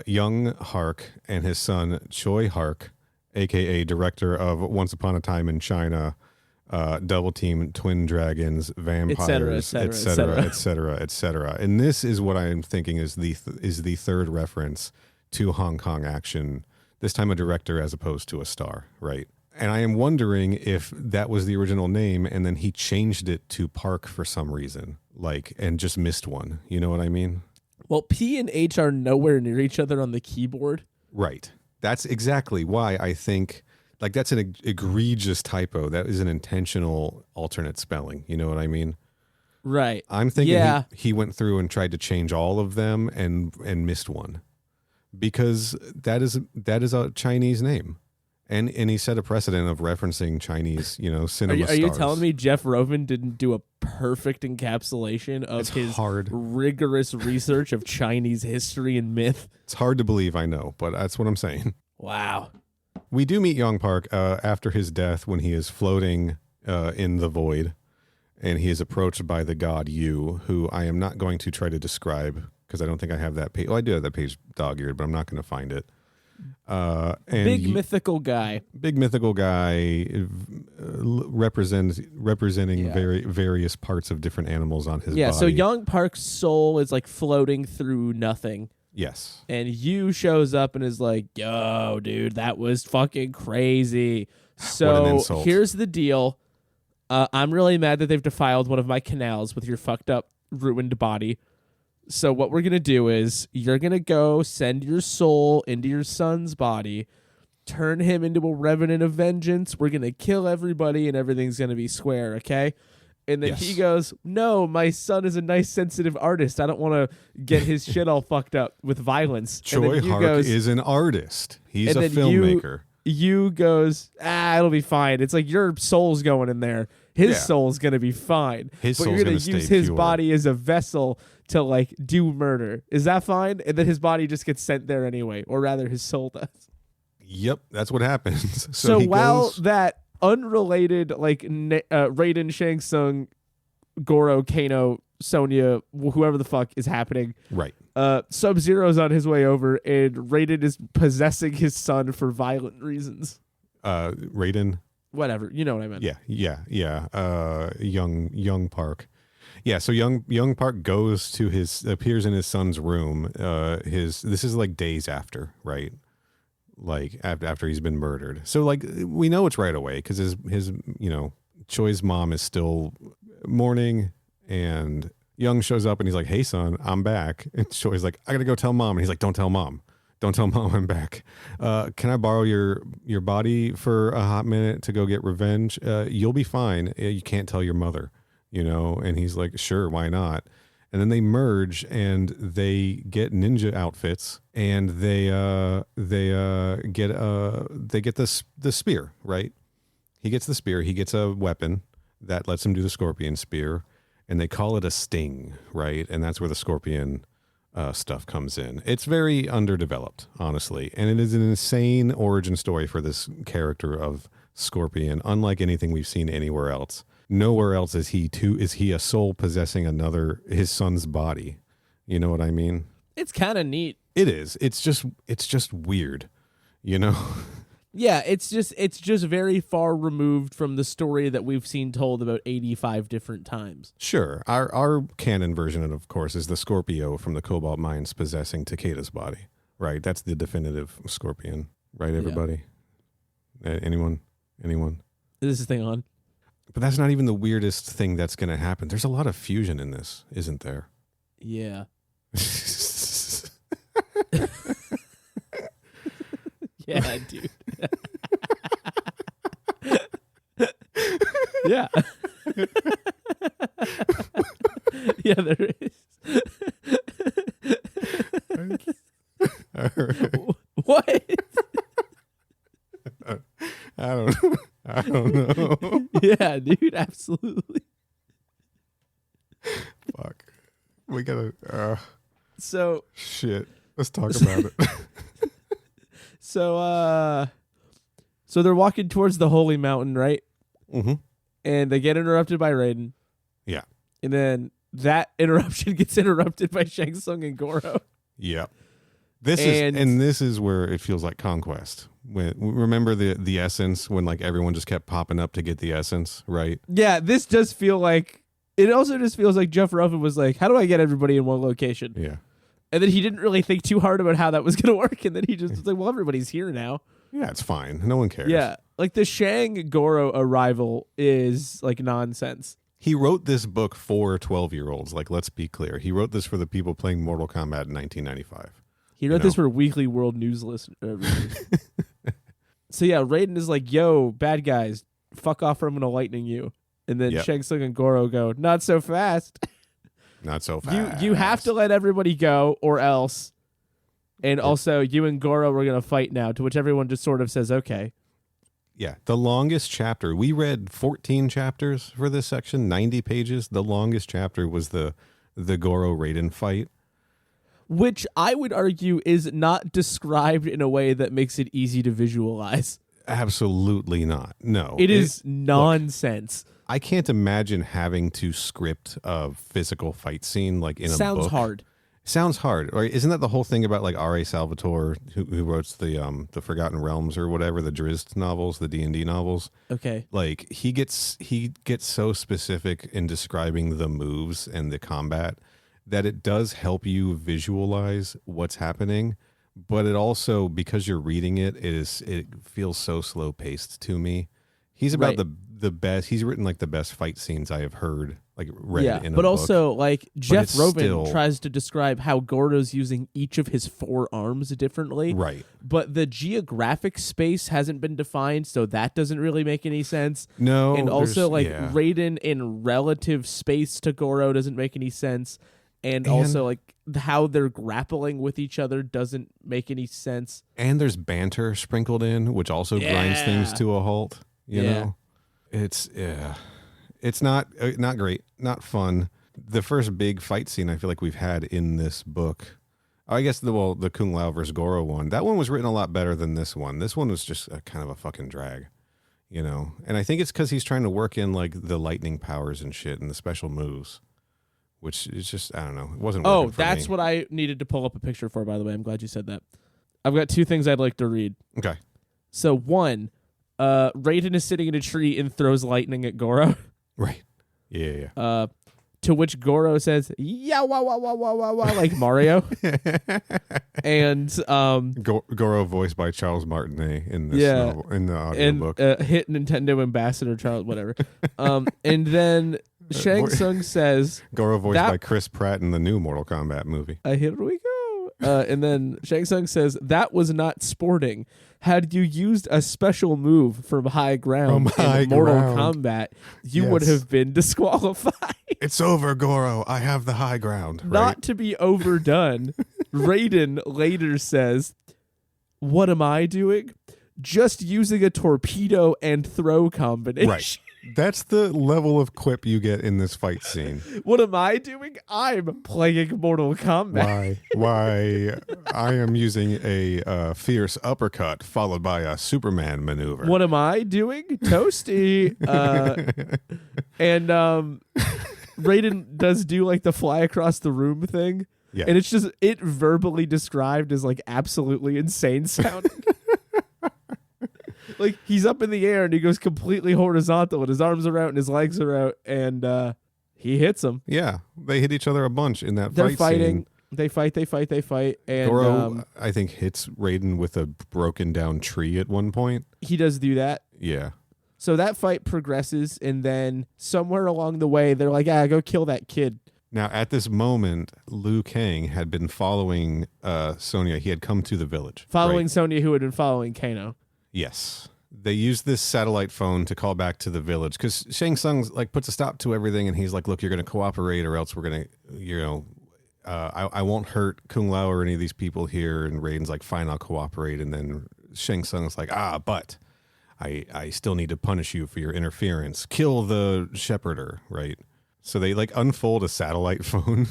young Hark and his son Choi Hark, aka director of Once Upon a Time in China, Double Team, Twin Dragons, Vampires, etc. And this is what I am thinking is the third reference to Hong Kong action. This time a director as opposed to a star, right? And I am wondering if that was the original name and then he changed it to Park for some reason, like, and just missed one. You know what I mean? Well, P and H are nowhere near each other on the keyboard. Right. That's exactly why I think, like, that's an egregious typo. That is an intentional alternate spelling. You know what I mean? Right. I'm thinking Yeah. he went through and tried to change all of them and missed one because that is a Chinese name. And he set a precedent of referencing Chinese, cinema Are you stars. telling me Jeff Rovin didn't do a perfect encapsulation of It's his hard. rigorous research of Chinese history and myth? It's hard to believe, I know, but that's what I'm saying. Wow. We do meet Young Park after his death when he is floating in the void, and he is approached by the god Yu, who I am not going to try to describe because I don't think I have that page. Well, I do have that page dog-eared, but I'm not going to find it. And Big mythical guy. representing Yeah. various parts of different animals on his Yeah, body. so Young Park's soul is like floating through nothing. Yes. And Yu shows up and is like, yo, dude, that was fucking crazy. What an So insult. here's the deal. I'm really mad that they've defiled one of my canals with your fucked up, ruined body. So what we're going to do is you're going to go send your soul into your son's body, turn him into a revenant of vengeance. We're going to kill everybody and everything's going to be square, okay? And then Yes. he goes, no, my son is a nice, sensitive artist. I don't want to get his shit all fucked up with violence. And Choi then Yu Hark goes, is an artist. He's and a then Yu- filmmaker. Yu goes, it'll be fine. It's like your soul's going in there. His Yeah. soul's going to be fine. His but soul's you're gonna use stay his pure. body as a vessel to like do murder. Is that fine? And then his body just gets sent there anyway, or rather his soul does. Yep, that's what happens. So he while goes, that unrelated like Raiden, Shang Tsung, Goro, Kano, Sonya, whoever the fuck is happening, right. Sub-Zero's on his way over and Raiden is possessing his son for violent reasons. Raiden. Whatever, you know what I meant. Yeah. Young Park. Yeah, so young Park appears in his son's room. This is like days after, right? Like after he's been murdered. So like we know it's right away because his Choi's mom is still mourning, and Young shows up and he's like, "Hey son, I'm back." And Choi's like, "I gotta go tell mom," and he's like, "Don't tell mom. Don't tell mom I'm back. Can I borrow your body for a hot minute to go get revenge? You'll be fine. You can't tell your mother, And he's like, sure, why not? And then they merge and they get ninja outfits and they get the spear, right? He gets the spear. He gets a weapon that lets him do the scorpion spear, and they call it a sting, right? And that's where the scorpion stuff comes in. It's very underdeveloped, honestly, and it is an insane origin story for this character of Scorpion, unlike anything we've seen anywhere else. Nowhere else is he a soul possessing his son's body. You know what I mean? It's kind of neat. It is. It's just weird, Yeah, it's just very far removed from the story that we've seen told about 85 different times. Sure. Our canon version, of course, is the Scorpio from the Cobalt Mines possessing Takeda's body, right? That's the definitive Scorpion, right, everybody? Yeah. Anyone? Is this thing on? But that's not even the weirdest thing that's going to happen. There's a lot of fusion in this, isn't there? Yeah. Yeah, dude. Yeah. Yeah, there is. All right. What? I don't know. Yeah, dude, absolutely. We gotta. So Shit. Let's talk about it. So they're walking towards the holy mountain, right? Mm-hmm. And they get interrupted by Raiden. Yeah. And then that interruption gets interrupted by Shang Tsung and Goro. Yeah. This is where it feels like conquest. Remember the essence when like everyone just kept popping up to get the essence, right? Yeah, this does feel like it also just feels like Jeff Rovin was like, how do I get everybody in one location? Yeah. And then he didn't really think too hard about how that was going to work. And then he just was like, well, everybody's here now. Yeah, it's fine. No one cares. Yeah. Like the Shang Goro arrival is like nonsense. He wrote this book for 12-year-olds. Like, let's be clear. He wrote this for the people playing Mortal Kombat in 1995. He wrote this for Weekly World News readers. So yeah, Raiden is like, yo, bad guys, fuck off or I'm going to lightning you. And then Shang Tsung and Goro go, not so fast. Not so fast. You have to let everybody go or else. And also, you and Goro are going to fight now, to which everyone just sort of says, okay. Yeah, the longest chapter. We read 14 chapters for this section, 90 pages. The longest chapter was the Goro Raiden fight. Which I would argue is not described in a way that makes it easy to visualize. Absolutely not. No. It is nonsense. Look, I can't imagine having to script a physical fight scene like in a book. Sounds hard. Sounds hard. Or isn't that the whole thing about like R.A. Salvatore, who wrote the Forgotten Realms or whatever, the Drizzt novels, the D&D novels? Okay. Like he gets so specific in describing the moves and the combat that it does help you visualize what's happening, but it also, because you're reading it, it feels so slow paced to me. He's about the best. He's written like the best fight scenes I have heard, like read in a book. But also like Jeff Rovin still tries to describe how Goro's using each of his four arms differently. Right. But the geographic space hasn't been defined, so that doesn't really make any sense. No. And also like Raiden in relative space to Goro doesn't make any sense. And also, like, how they're grappling with each other doesn't make any sense. And there's banter sprinkled in, which also grinds things to a halt. You know, it's not great, not fun. The first big fight scene I feel like we've had in this book, I guess the Kung Lao versus Goro one, that one was written a lot better than this one. This one was just a kind of a fucking drag, you know. And I think it's because he's trying to work in like the lightning powers and shit and the special moves. Which is just, I don't know. It wasn't working for that's me. what I needed to pull up a picture for, by the way. I'm glad you said that. I've got two things I'd like to read. Okay. So, Raiden is sitting in a tree and throws lightning at Goro. Right. Yeah. To which Goro says, yeah, wah, wah, wah, wah, wah, wah, like Mario. And Goro voiced by Charles Martinet in this novel, in the audiobook. And hit Nintendo ambassador Charles, whatever. And then Shang Tsung says, Goro voiced by Chris Pratt in the new Mortal Kombat movie. Here we go. And then Shang Tsung says, that was not sporting. Had you used a special move from high ground in Mortal Kombat, you would have been disqualified. It's over, Goro. I have the high ground. Right? Not to be overdone, Raiden later says, what am I doing? Just using a torpedo and throw combination. Right. That's the level of quip you get in this fight scene. What am I doing? I'm playing Mortal Kombat. Why? I am using a fierce uppercut followed by a Superman maneuver. What am I doing? Toasty. And Raiden does do like the fly across the room thing. Yeah. And it's just, it verbally described as like absolutely insane sounding. Like, he's up in the air and he goes completely horizontal and his arms are out and his legs are out and he hits him. Yeah, they hit each other a bunch in that They're fight fighting. scene. They fight. And Goro, I think, hits Raiden with a broken down tree at one point. He does do that. Yeah. So that fight progresses and then somewhere along the way, they're like, go kill that kid. Now, at this moment, Liu Kang had been following Sonya. He had come to the village. Following Sonya, who had been following Kano. Yes. They use this satellite phone to call back to the village because Shang Tsung like puts a stop to everything and he's like, look, you're going to cooperate or else we're going to, I won't hurt Kung Lao or any of these people here. And Raiden's like, fine, I'll cooperate. And then Shang Tsung's like, but I still need to punish you for your interference. Kill the shepherder, right? So they like unfold a satellite phone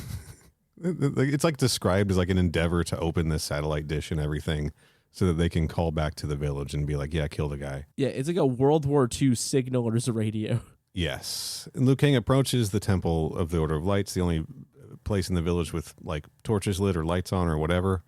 It's like described as like an endeavor to open this satellite dish and everything so that they can call back to the village and be like, yeah, kill the guy. Yeah, it's like a World War II signaler's radio. Yes. And Liu Kang approaches the Temple of the Order of Lights, the only place in the village with like torches lit or lights on or whatever.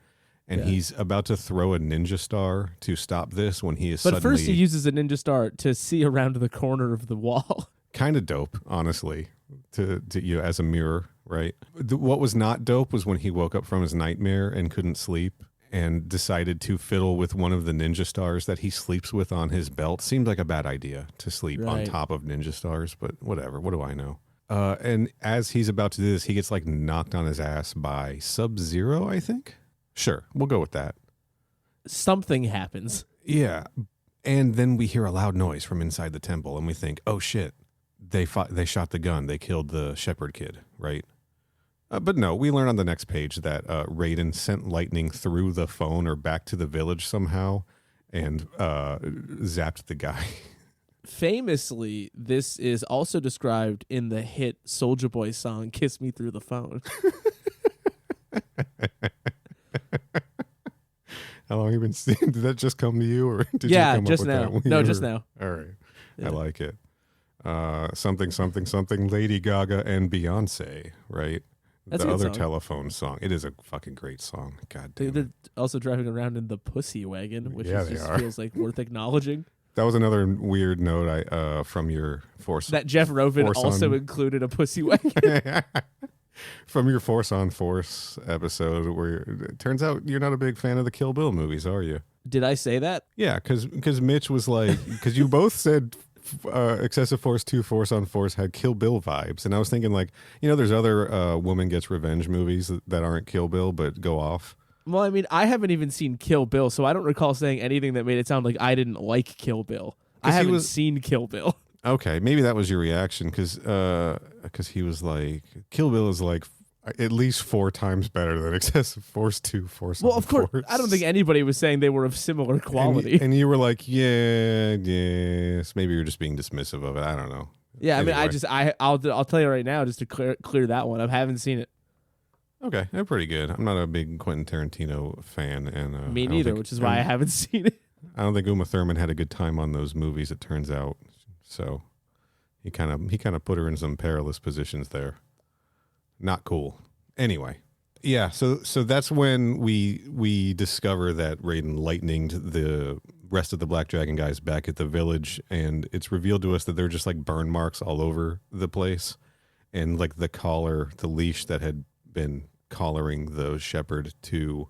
And he's about to throw a ninja star to stop this when he is But first he uses a ninja star to see around the corner of the wall. Kind of dope, honestly, to you know, as a mirror, right? What was not dope was when he woke up from his nightmare and couldn't sleep and decided to fiddle with one of the ninja stars that he sleeps with on his belt. Seemed like a bad idea to sleep on top of ninja stars, but whatever. What do I know? And as he's about to do this, he gets like knocked on his ass by Sub-Zero, I think. Sure, we'll go with that. Something happens. Yeah. And then we hear a loud noise from inside the temple, and we think, oh, shit, they shot the gun. They killed the shepherd kid, right? But no, we learn on the next page that Raiden sent lightning through the phone or back to the village somehow and zapped the guy. Famously, this is also described in the hit Soulja Boy song, Kiss Me Through the Phone. How long have you been seeing? Did that just come to you, or did you come just up now? with that? No, just now. All right, Yeah. I like it. Something. Lady Gaga and Beyonce, right? That's the a good other song. Telephone song. It is a fucking great song. God damn They're it. also driving around in the pussy wagon, which Yeah, is they just are. feels like worth acknowledging. That was another weird note I from your Force. That Jeff Rovin Force also on- included a pussy wagon. From your Force on Force episode, where it turns out you're not a big fan of the Kill Bill movies, are you? Did I say that? Yeah, because Mitch was like, because you both said Excessive Force 2 Force on Force had Kill Bill vibes, and I was thinking like, you know, there's other woman gets revenge movies that aren't Kill Bill but go off. Well, I mean, I haven't even seen Kill Bill, so I don't recall saying anything that made it sound like I didn't like Kill Bill. I haven't seen Kill Bill. Okay, maybe that was your reaction because he was like, Kill Bill is like at least 4 times better than Excessive Force 2 Force on Well, of course, Force. I don't think anybody was saying they were of similar quality. And you were like, yes. Maybe you're just being dismissive of it. I don't know. Yeah, I mean, Anyway. I'll tell you right now, just to clear that one. I haven't seen it. Okay, they're pretty good. I'm not a big Quentin Tarantino fan, and Me neither, which is why I haven't seen it. I don't think Uma Thurman had a good time on those movies. It turns out, so he kind of put her in some perilous positions there. Not cool. Anyway, yeah. So that's when we discover that Raiden lightninged the rest of the Black Dragon guys back at the village, and it's revealed to us that they're just like burn marks all over the place, and like the collar, the leash that had been collaring the shepherd to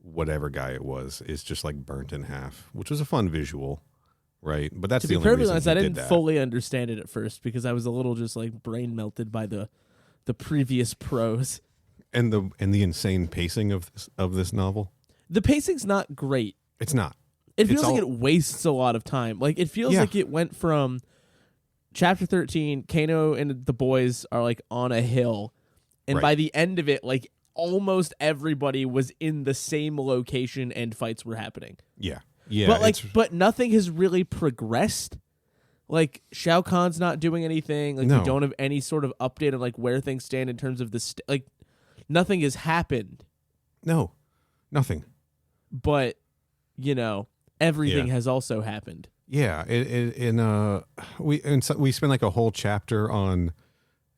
whatever guy it was is just like burnt in half, which was a fun visual, right? But that's To the be only perfectly reason honest, he I did didn't that. fully understand it at first because I was a little just like brain melted by the previous prose. And the insane pacing of this novel. The pacing's not great. It's not. It feels It's like all- it wastes a lot of time. Like it feels Yeah. like it went from chapter 13, Kano and the boys are like on a hill, and Right. by the end of it, like almost everybody was in the same location and fights were happening. Yeah. Yeah. but like, it's- but nothing has really progressed. Like Shao Kahn's not doing anything. Like No. we don't have any sort of update on like where things stand in terms of the like nothing has happened. no, nothing. But you know everything Yeah. has also happened. Yeah. We spent like a whole chapter on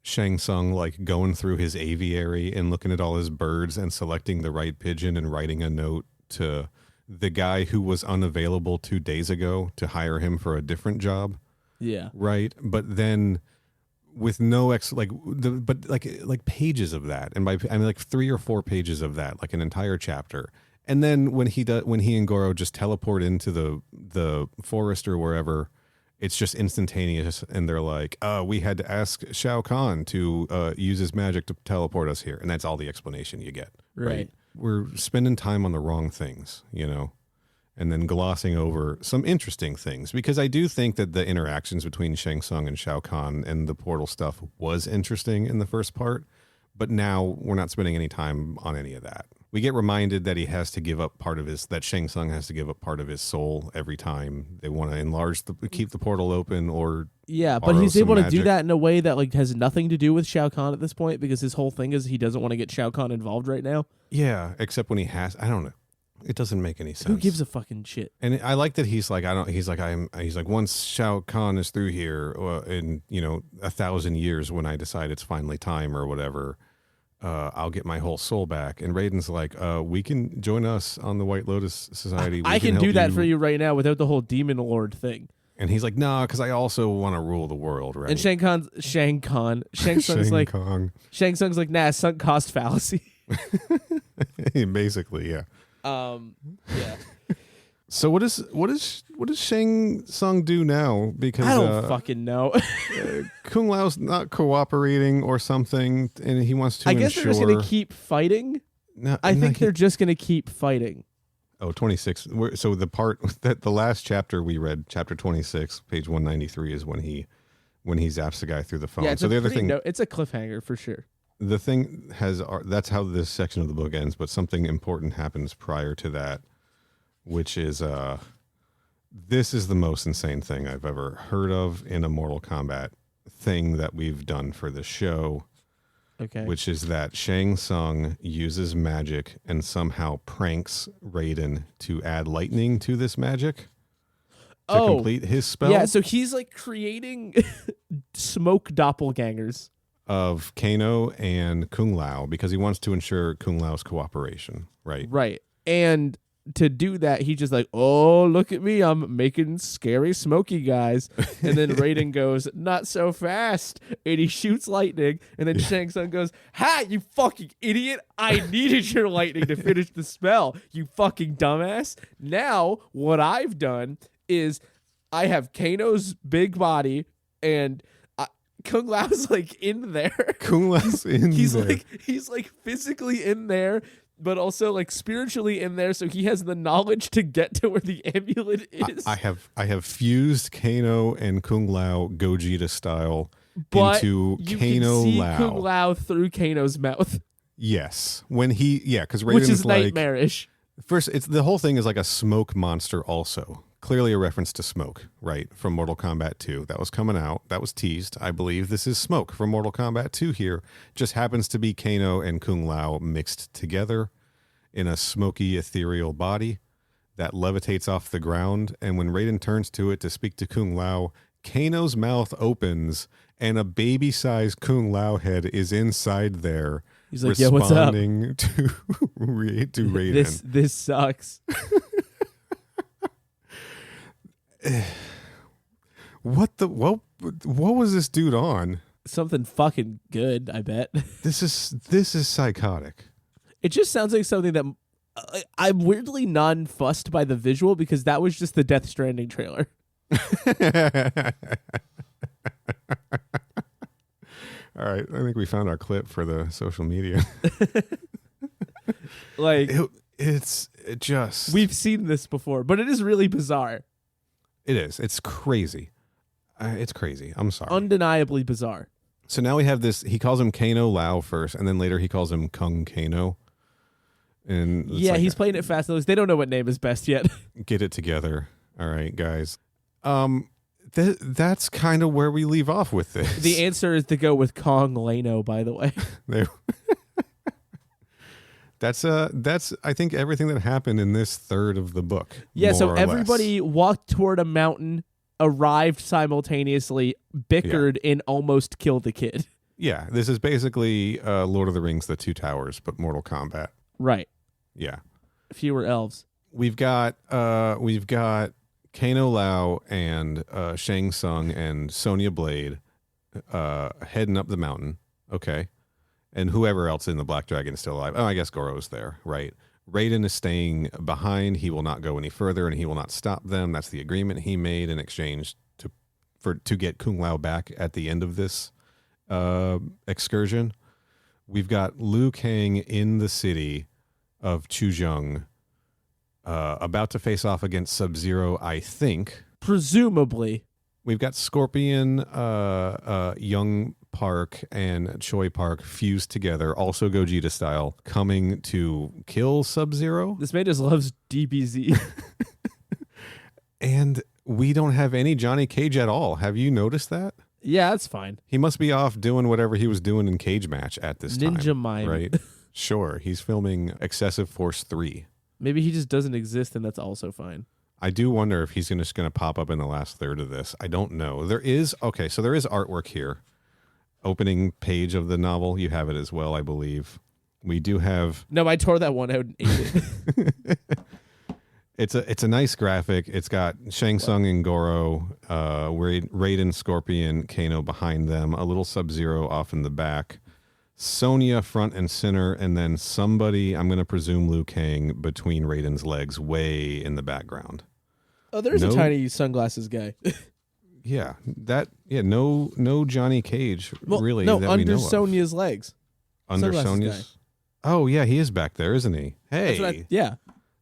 Shang Tsung like going through his aviary and looking at all his birds and selecting the right pigeon and writing a note to the guy who was unavailable 2 days ago to hire him for a different job. Yeah. Right, but then with no like pages of that, and by I mean like 3 or 4 pages of that, like an entire chapter. And then when he and Goro just teleport into the forest or wherever, it's just instantaneous, and they're like, we had to ask Shao Kahn to use his magic to teleport us here, and that's all the explanation you get. Right. We're spending time on the wrong things, you know, and then glossing over some interesting things, because I do think that the interactions between Shang Tsung and Shao Kahn and the portal stuff was interesting in the first part, but now we're not spending any time on any of that. we get reminded that he has to give up part of that Shang Tsung has to give up part of his soul every time they want to keep the portal open or but he's able to do magic. that in a way that like has nothing to do with Shao Kahn at this point, because his whole thing is he doesn't want to get Shao Kahn involved right now. Yeah, except when he has. I don't know. It doesn't make any sense. Who gives a fucking shit? And I like that he's like he's like once Shao Kahn is through here in 1,000 years when I decide it's finally time or whatever. I'll get my whole soul back. And Raiden's like, we can join us on the White Lotus Society. I can do that for you right now without the whole Demon Lord thing. And he's like, nah, because I also want to rule the world, right? And Shang Tsung's like, nah, sunk cost fallacy. Basically, yeah. Yeah. So what does Shang Tsung do now? Because I don't fucking know. Kung Lao's not cooperating or something, and he wants to. I guess they're just gonna keep fighting. No, I think they're just gonna keep fighting. Oh, 26. So the part that the last chapter we read, chapter 26, page 193, is when he zaps the guy through the phone. Yeah, it's so the other thing, it's a cliffhanger for sure. The thing that's how this section of the book ends, but something important happens prior to that, which is this is the most insane thing I've ever heard of in a Mortal Kombat thing that we've done for the show. Okay. Which is that Shang Tsung uses magic and somehow pranks Raiden to add lightning to this magic to complete his spell. Yeah, so he's like creating smoke doppelgangers of Kano and Kung Lao because he wants to ensure Kung Lao's cooperation, right? Right. And to do that, he just like, oh, look at me, I'm making scary smoky guys. And then Raiden goes, not so fast. And he shoots lightning. And then Shang Tsung goes, ha, you fucking idiot. I needed your lightning to finish the spell, you fucking dumbass. Now, what I've done is I have Kano's big body and Kung Lao's like in there. Kung Lao's in there. He's like physically in there, but also like spiritually in there, so he has the knowledge to get to where the amulet is. I have fused Kano and Kung Lao Gogeta style but into you Kano can see Lao. Kung Lao through Kano's mouth. Yes, because Raiden's which is like, nightmarish. First, the whole thing is like a smoke monster also. Clearly a reference to smoke, right? From Mortal Kombat 2. That was coming out. That was teased. I believe this is smoke from Mortal Kombat 2 here. Just happens to be Kano and Kung Lao mixed together in a smoky, ethereal body that levitates off the ground. And when Raiden turns to it to speak to Kung Lao, Kano's mouth opens and a baby-sized Kung Lao head is inside there. He's like, yeah, what's up? Responding to Raiden. This sucks. What was this dude on? Something fucking good, I bet. This is psychotic. It just sounds like something that I'm weirdly non-fussed by the visual because that was just the Death Stranding trailer. All right, I think we found our clip for the social media. Like it's just we've seen this before, but it is really bizarre. It is. It's crazy. It's crazy. I'm sorry. Undeniably bizarre. So now we have this. He calls him Kano Lao first, and then later he calls him Kung Kano. And yeah, he's playing it fast. They don't know what name is best yet. Get it together. All right, guys. That's kind of where we leave off with this. The answer is to go with Kong Lano, by the way. That's I think everything that happened in this third of the book. Yeah, so more or everybody less. walked toward a mountain, arrived simultaneously, bickered, and almost killed the kid. Yeah, this is basically Lord of the Rings: The Two Towers, but Mortal Kombat. Right. Yeah. Fewer elves. We've got Kano Lao and Shang Tsung and Sonya Blade heading up the mountain. Okay. And whoever else in the Black Dragon is still alive. Oh, I guess Goro's there, right? Raiden is staying behind. He will not go any further, and he will not stop them. That's the agreement he made in exchange to get Kung Lao back at the end of this excursion. We've got Liu Kang in the city of Chuzheng, about to face off against Sub-Zero, I think. Presumably. We've got Scorpion, young Park and Choi Park fused together, also Gogeta style, coming to kill Sub-Zero. This man just loves DBZ. And we don't have any Johnny Cage at all. Have you noticed that? Yeah, that's fine. He must be off doing whatever he was doing in Cage Match at this time. Ninja Mime. Right? Sure. He's filming Excessive Force 3. Maybe he just doesn't exist, and that's also fine. I do wonder if he's just going to pop up in the last third of this. I don't know. There is artwork here. Opening page of the novel. You have it as well, I believe. We do have... No, I tore that one out and ate it. It's a nice graphic. It's got Shang Tsung and Goro, Raiden, Scorpion, Kano behind them, a little Sub-Zero off in the back, Sonya front and center, and then somebody, I'm going to presume Liu Kang, between Raiden's legs way in the background. Oh, there's a tiny sunglasses guy. No Johnny Cage, really. No, that under we know Sonya's legs. Under Sunglasses Sonya's? guy. Oh, yeah, he is back there, isn't he? Hey. Yeah.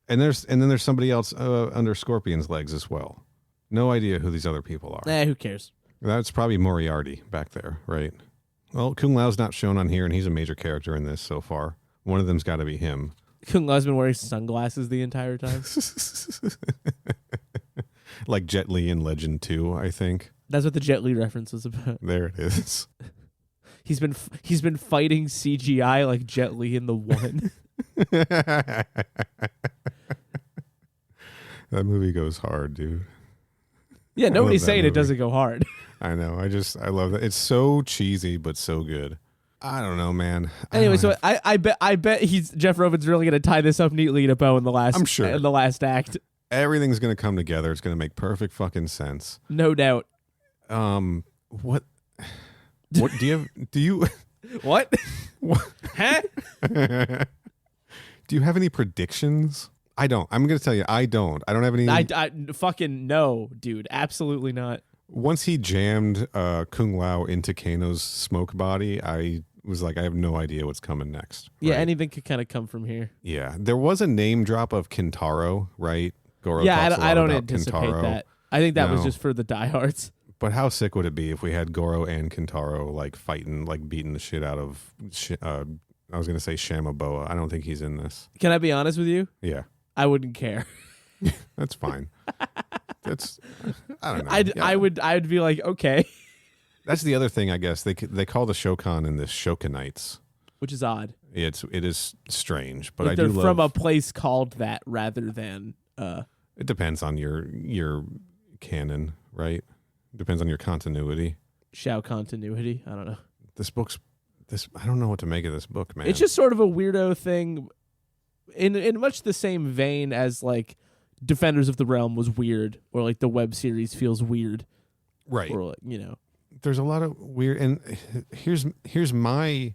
And then there's somebody else under Scorpion's legs as well. No idea who these other people are. Who cares? That's probably Moriarty back there, right? Well, Kung Lao's not shown on here, and he's a major character in this so far. One of them's got to be him. Kung Lao's been wearing sunglasses the entire time. Like Jet Li in Legend 2, I think. That's what the Jet Li reference was about. There it is. He's been fighting CGI like Jet Li in the One. That movie goes hard, dude. Yeah, nobody's saying it doesn't go hard. I know. I love that. It's so cheesy, but so good. I don't know, man. Anyway, so I bet Jeff Rovin's really gonna tie this up neatly in a bow in the last. I'm sure. In the last act. Everything's gonna come together. It's gonna make perfect fucking sense. No doubt. What do you What? What? Huh? Do you have any predictions? I don't. I'm going to tell you, I don't. I don't have any. I fucking no, dude. Absolutely not. Once he jammed Kung Lao into Kano's smoke body, I was like, I have no idea what's coming next. Yeah, right? anything could kind of come from here. Yeah. There was a name drop of Kintaro, right? Goro yeah, talks a lot I don't about anticipate Kintaro. that. I think that was No. just for the diehards. But how sick would it be if we had Goro and Kintaro like fighting, like beating the shit out of, I was going to say Shamaboa. I don't think he's in this. Can I be honest with you? Yeah. I wouldn't care. That's fine. That's, I don't know. I'd be like, okay. That's the other thing, I guess. They call the Shokan in this Shokanites. Which is odd. It is strange, but Like I they're do love. from a place called that rather than. It depends on your canon, right? Depends on your continuity. Shao continuity. I don't know. I don't know what to make of this book, man. It's just sort of a weirdo thing, in much the same vein as like Defenders of the Realm was weird, or like the web series feels weird, right. Or like There's a lot of weird, and here's my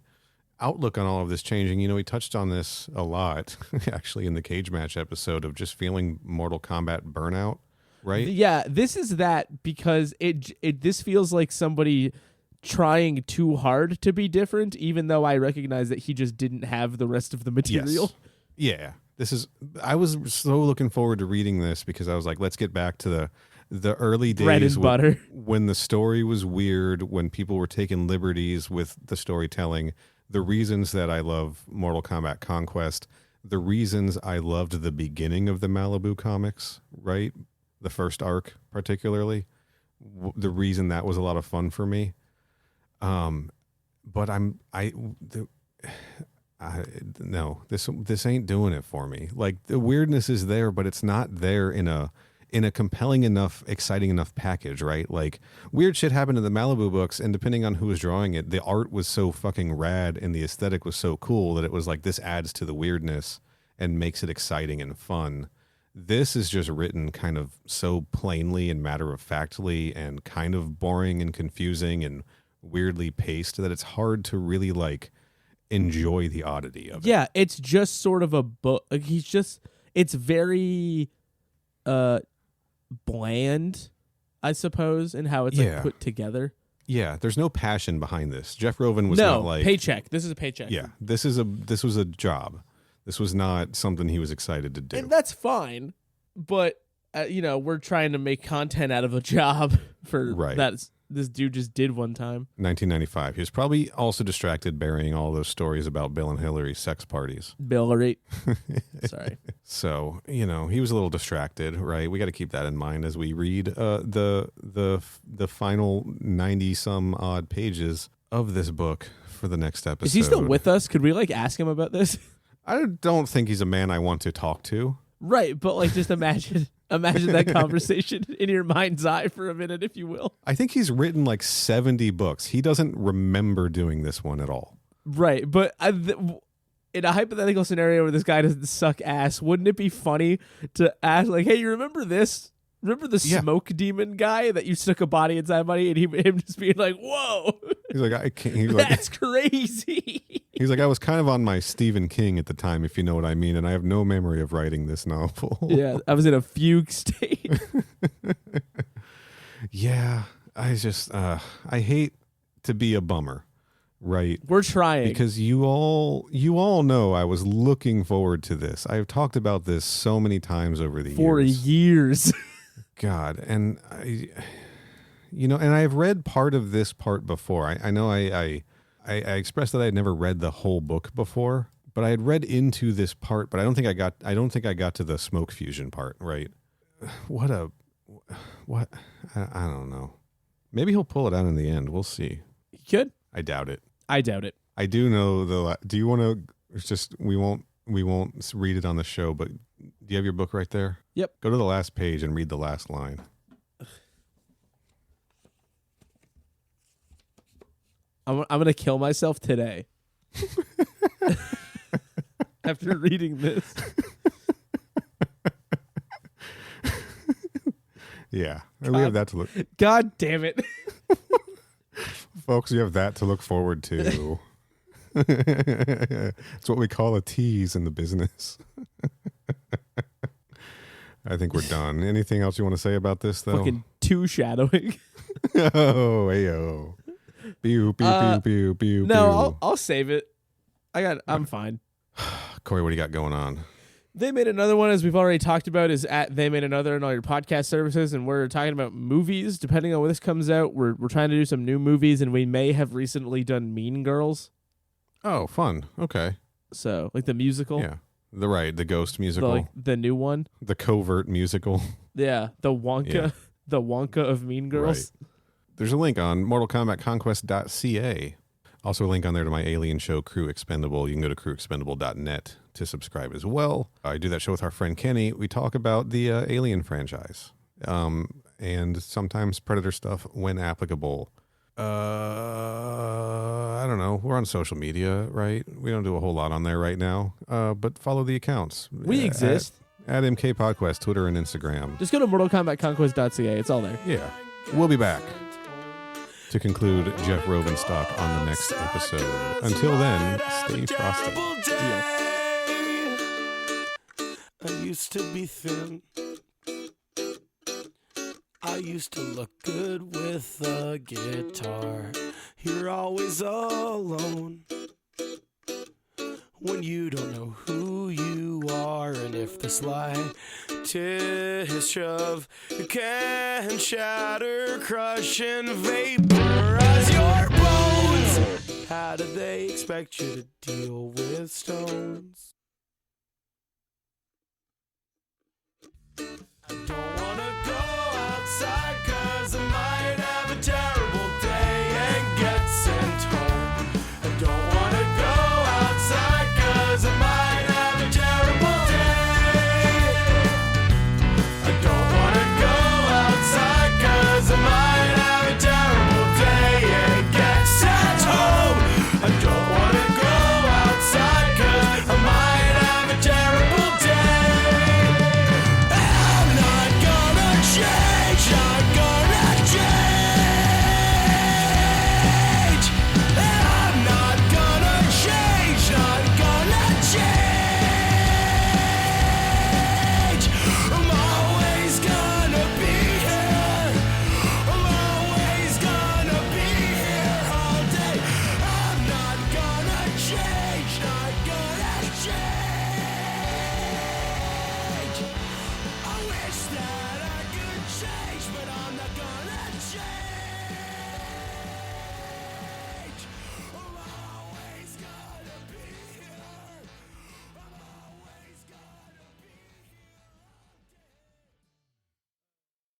outlook on all of this changing. We touched on this a lot, actually, in the Cage Match episode of just feeling Mortal Kombat burnout, right? Yeah, this is that because this feels like somebody trying too hard to be different, even though I recognize that he just didn't have the rest of the material. Yes. Yeah. I was so looking forward to reading this because I was like, let's get back to the early days. Bread and butter. When the story was weird, when people were taking liberties with the storytelling, the reasons that I love Mortal Kombat Conquest, the reasons I loved the beginning of the Malibu comics, right? The first arc particularly, the reason that was a lot of fun for me. But no, this ain't doing it for me. Like the weirdness is there, but it's not there in a compelling enough, exciting enough package, right? Like weird shit happened in the Malibu books, and depending on who was drawing it, the art was so fucking rad and the aesthetic was so cool that it was like this adds to the weirdness and makes it exciting and fun. This is just written kind of so plainly and matter-of-factly and kind of boring and confusing and weirdly paced that it's hard to really like enjoy the oddity of it. Yeah, it's just sort of a book. Like it's very bland, I suppose, in how it's like put together. Yeah, there's no passion behind this. Jeff Rovin was not like paycheck. This is a paycheck. Yeah, this was a job. This was not something he was excited to do. And that's fine, but we're trying to make content out of a job for that this dude just did one time. 1995. He was probably also distracted burying all those stories about Bill and Hillary's sex parties. Bill rate. Sorry. So, he was a little distracted, right? We got to keep that in mind as we read the final 90 some odd pages of this book for the next episode. Is he still with us? Could we ask him about this? I don't think he's a man I want to talk to. Right, but just imagine that conversation in your mind's eye for a minute, if you will. I think he's written 70 books. He doesn't remember doing this one at all. Right, but in a hypothetical scenario where this guy doesn't suck ass, wouldn't it be funny to ask, hey, you remember this? Remember the smoke demon guy that you stuck a body inside buddy, and him just being whoa. He's like, I can't. He's that's crazy. He's like, I was kind of on my Stephen King at the time, if you know what I mean, and I have no memory of writing this novel. Yeah, I was in a fugue state. Yeah, I just, I hate to be a bummer, right? We're trying. Because you all know I was looking forward to this. I've talked about this so many times over the years. For years. God, and and I've read part of this part before. I know I expressed that I had never read the whole book before, but I had read into this part. But I don't think I got to the smoke fusion part. Right? What? I don't know. Maybe he'll pull it out in the end. We'll see. He could. I doubt it. I doubt it. I do know do you want to? It's just we won't read it on the show, but. Do you have your book right there? Yep. Go to the last page and read the last line. I'm going to kill myself today. After reading this. Yeah. We have that to look. God damn it. Folks, you have that to look forward to. It's what we call a tease in the business. I think we're done. Anything else you want to say about this, though? Fucking two shadowing. Oh, ayo. Pew, pew, pew, pew, pew. No, I'll save it. I'm fine. Corey, what do you got going on? They Made Another One, as we've already talked about, is at They Made Another and all your podcast services, and we're talking about movies. Depending on when this comes out, we're trying to do some new movies, and we may have recently done Mean Girls. Oh, fun. Okay. So, the musical. Yeah. The ghost musical. The new one. The covert musical. Yeah, the Wonka. Yeah. The Wonka of Mean Girls. Right. There's a link on mortalkombatconquest.ca. Also a link on there to my alien show, Crew Expendable. You can go to crewexpendable.net to subscribe as well. I do that show with our friend Kenny. We talk about the Alien franchise and sometimes Predator stuff when applicable. I don't know. We're on social media, right? We don't do a whole lot on there right now, but follow the accounts. We exist. At MK Podcast, Twitter and Instagram. Just go to mortalkombatconquest.ca. It's all there. Yeah. We'll be back to conclude Jeff Rovin stock on the next episode. Until then, stay frosty. I used to be thin. I used to look good with a guitar. You're always alone when you don't know who you are, and if the slightest shove can shatter, crush, and vaporize your bones. How do they expect you to deal with stones?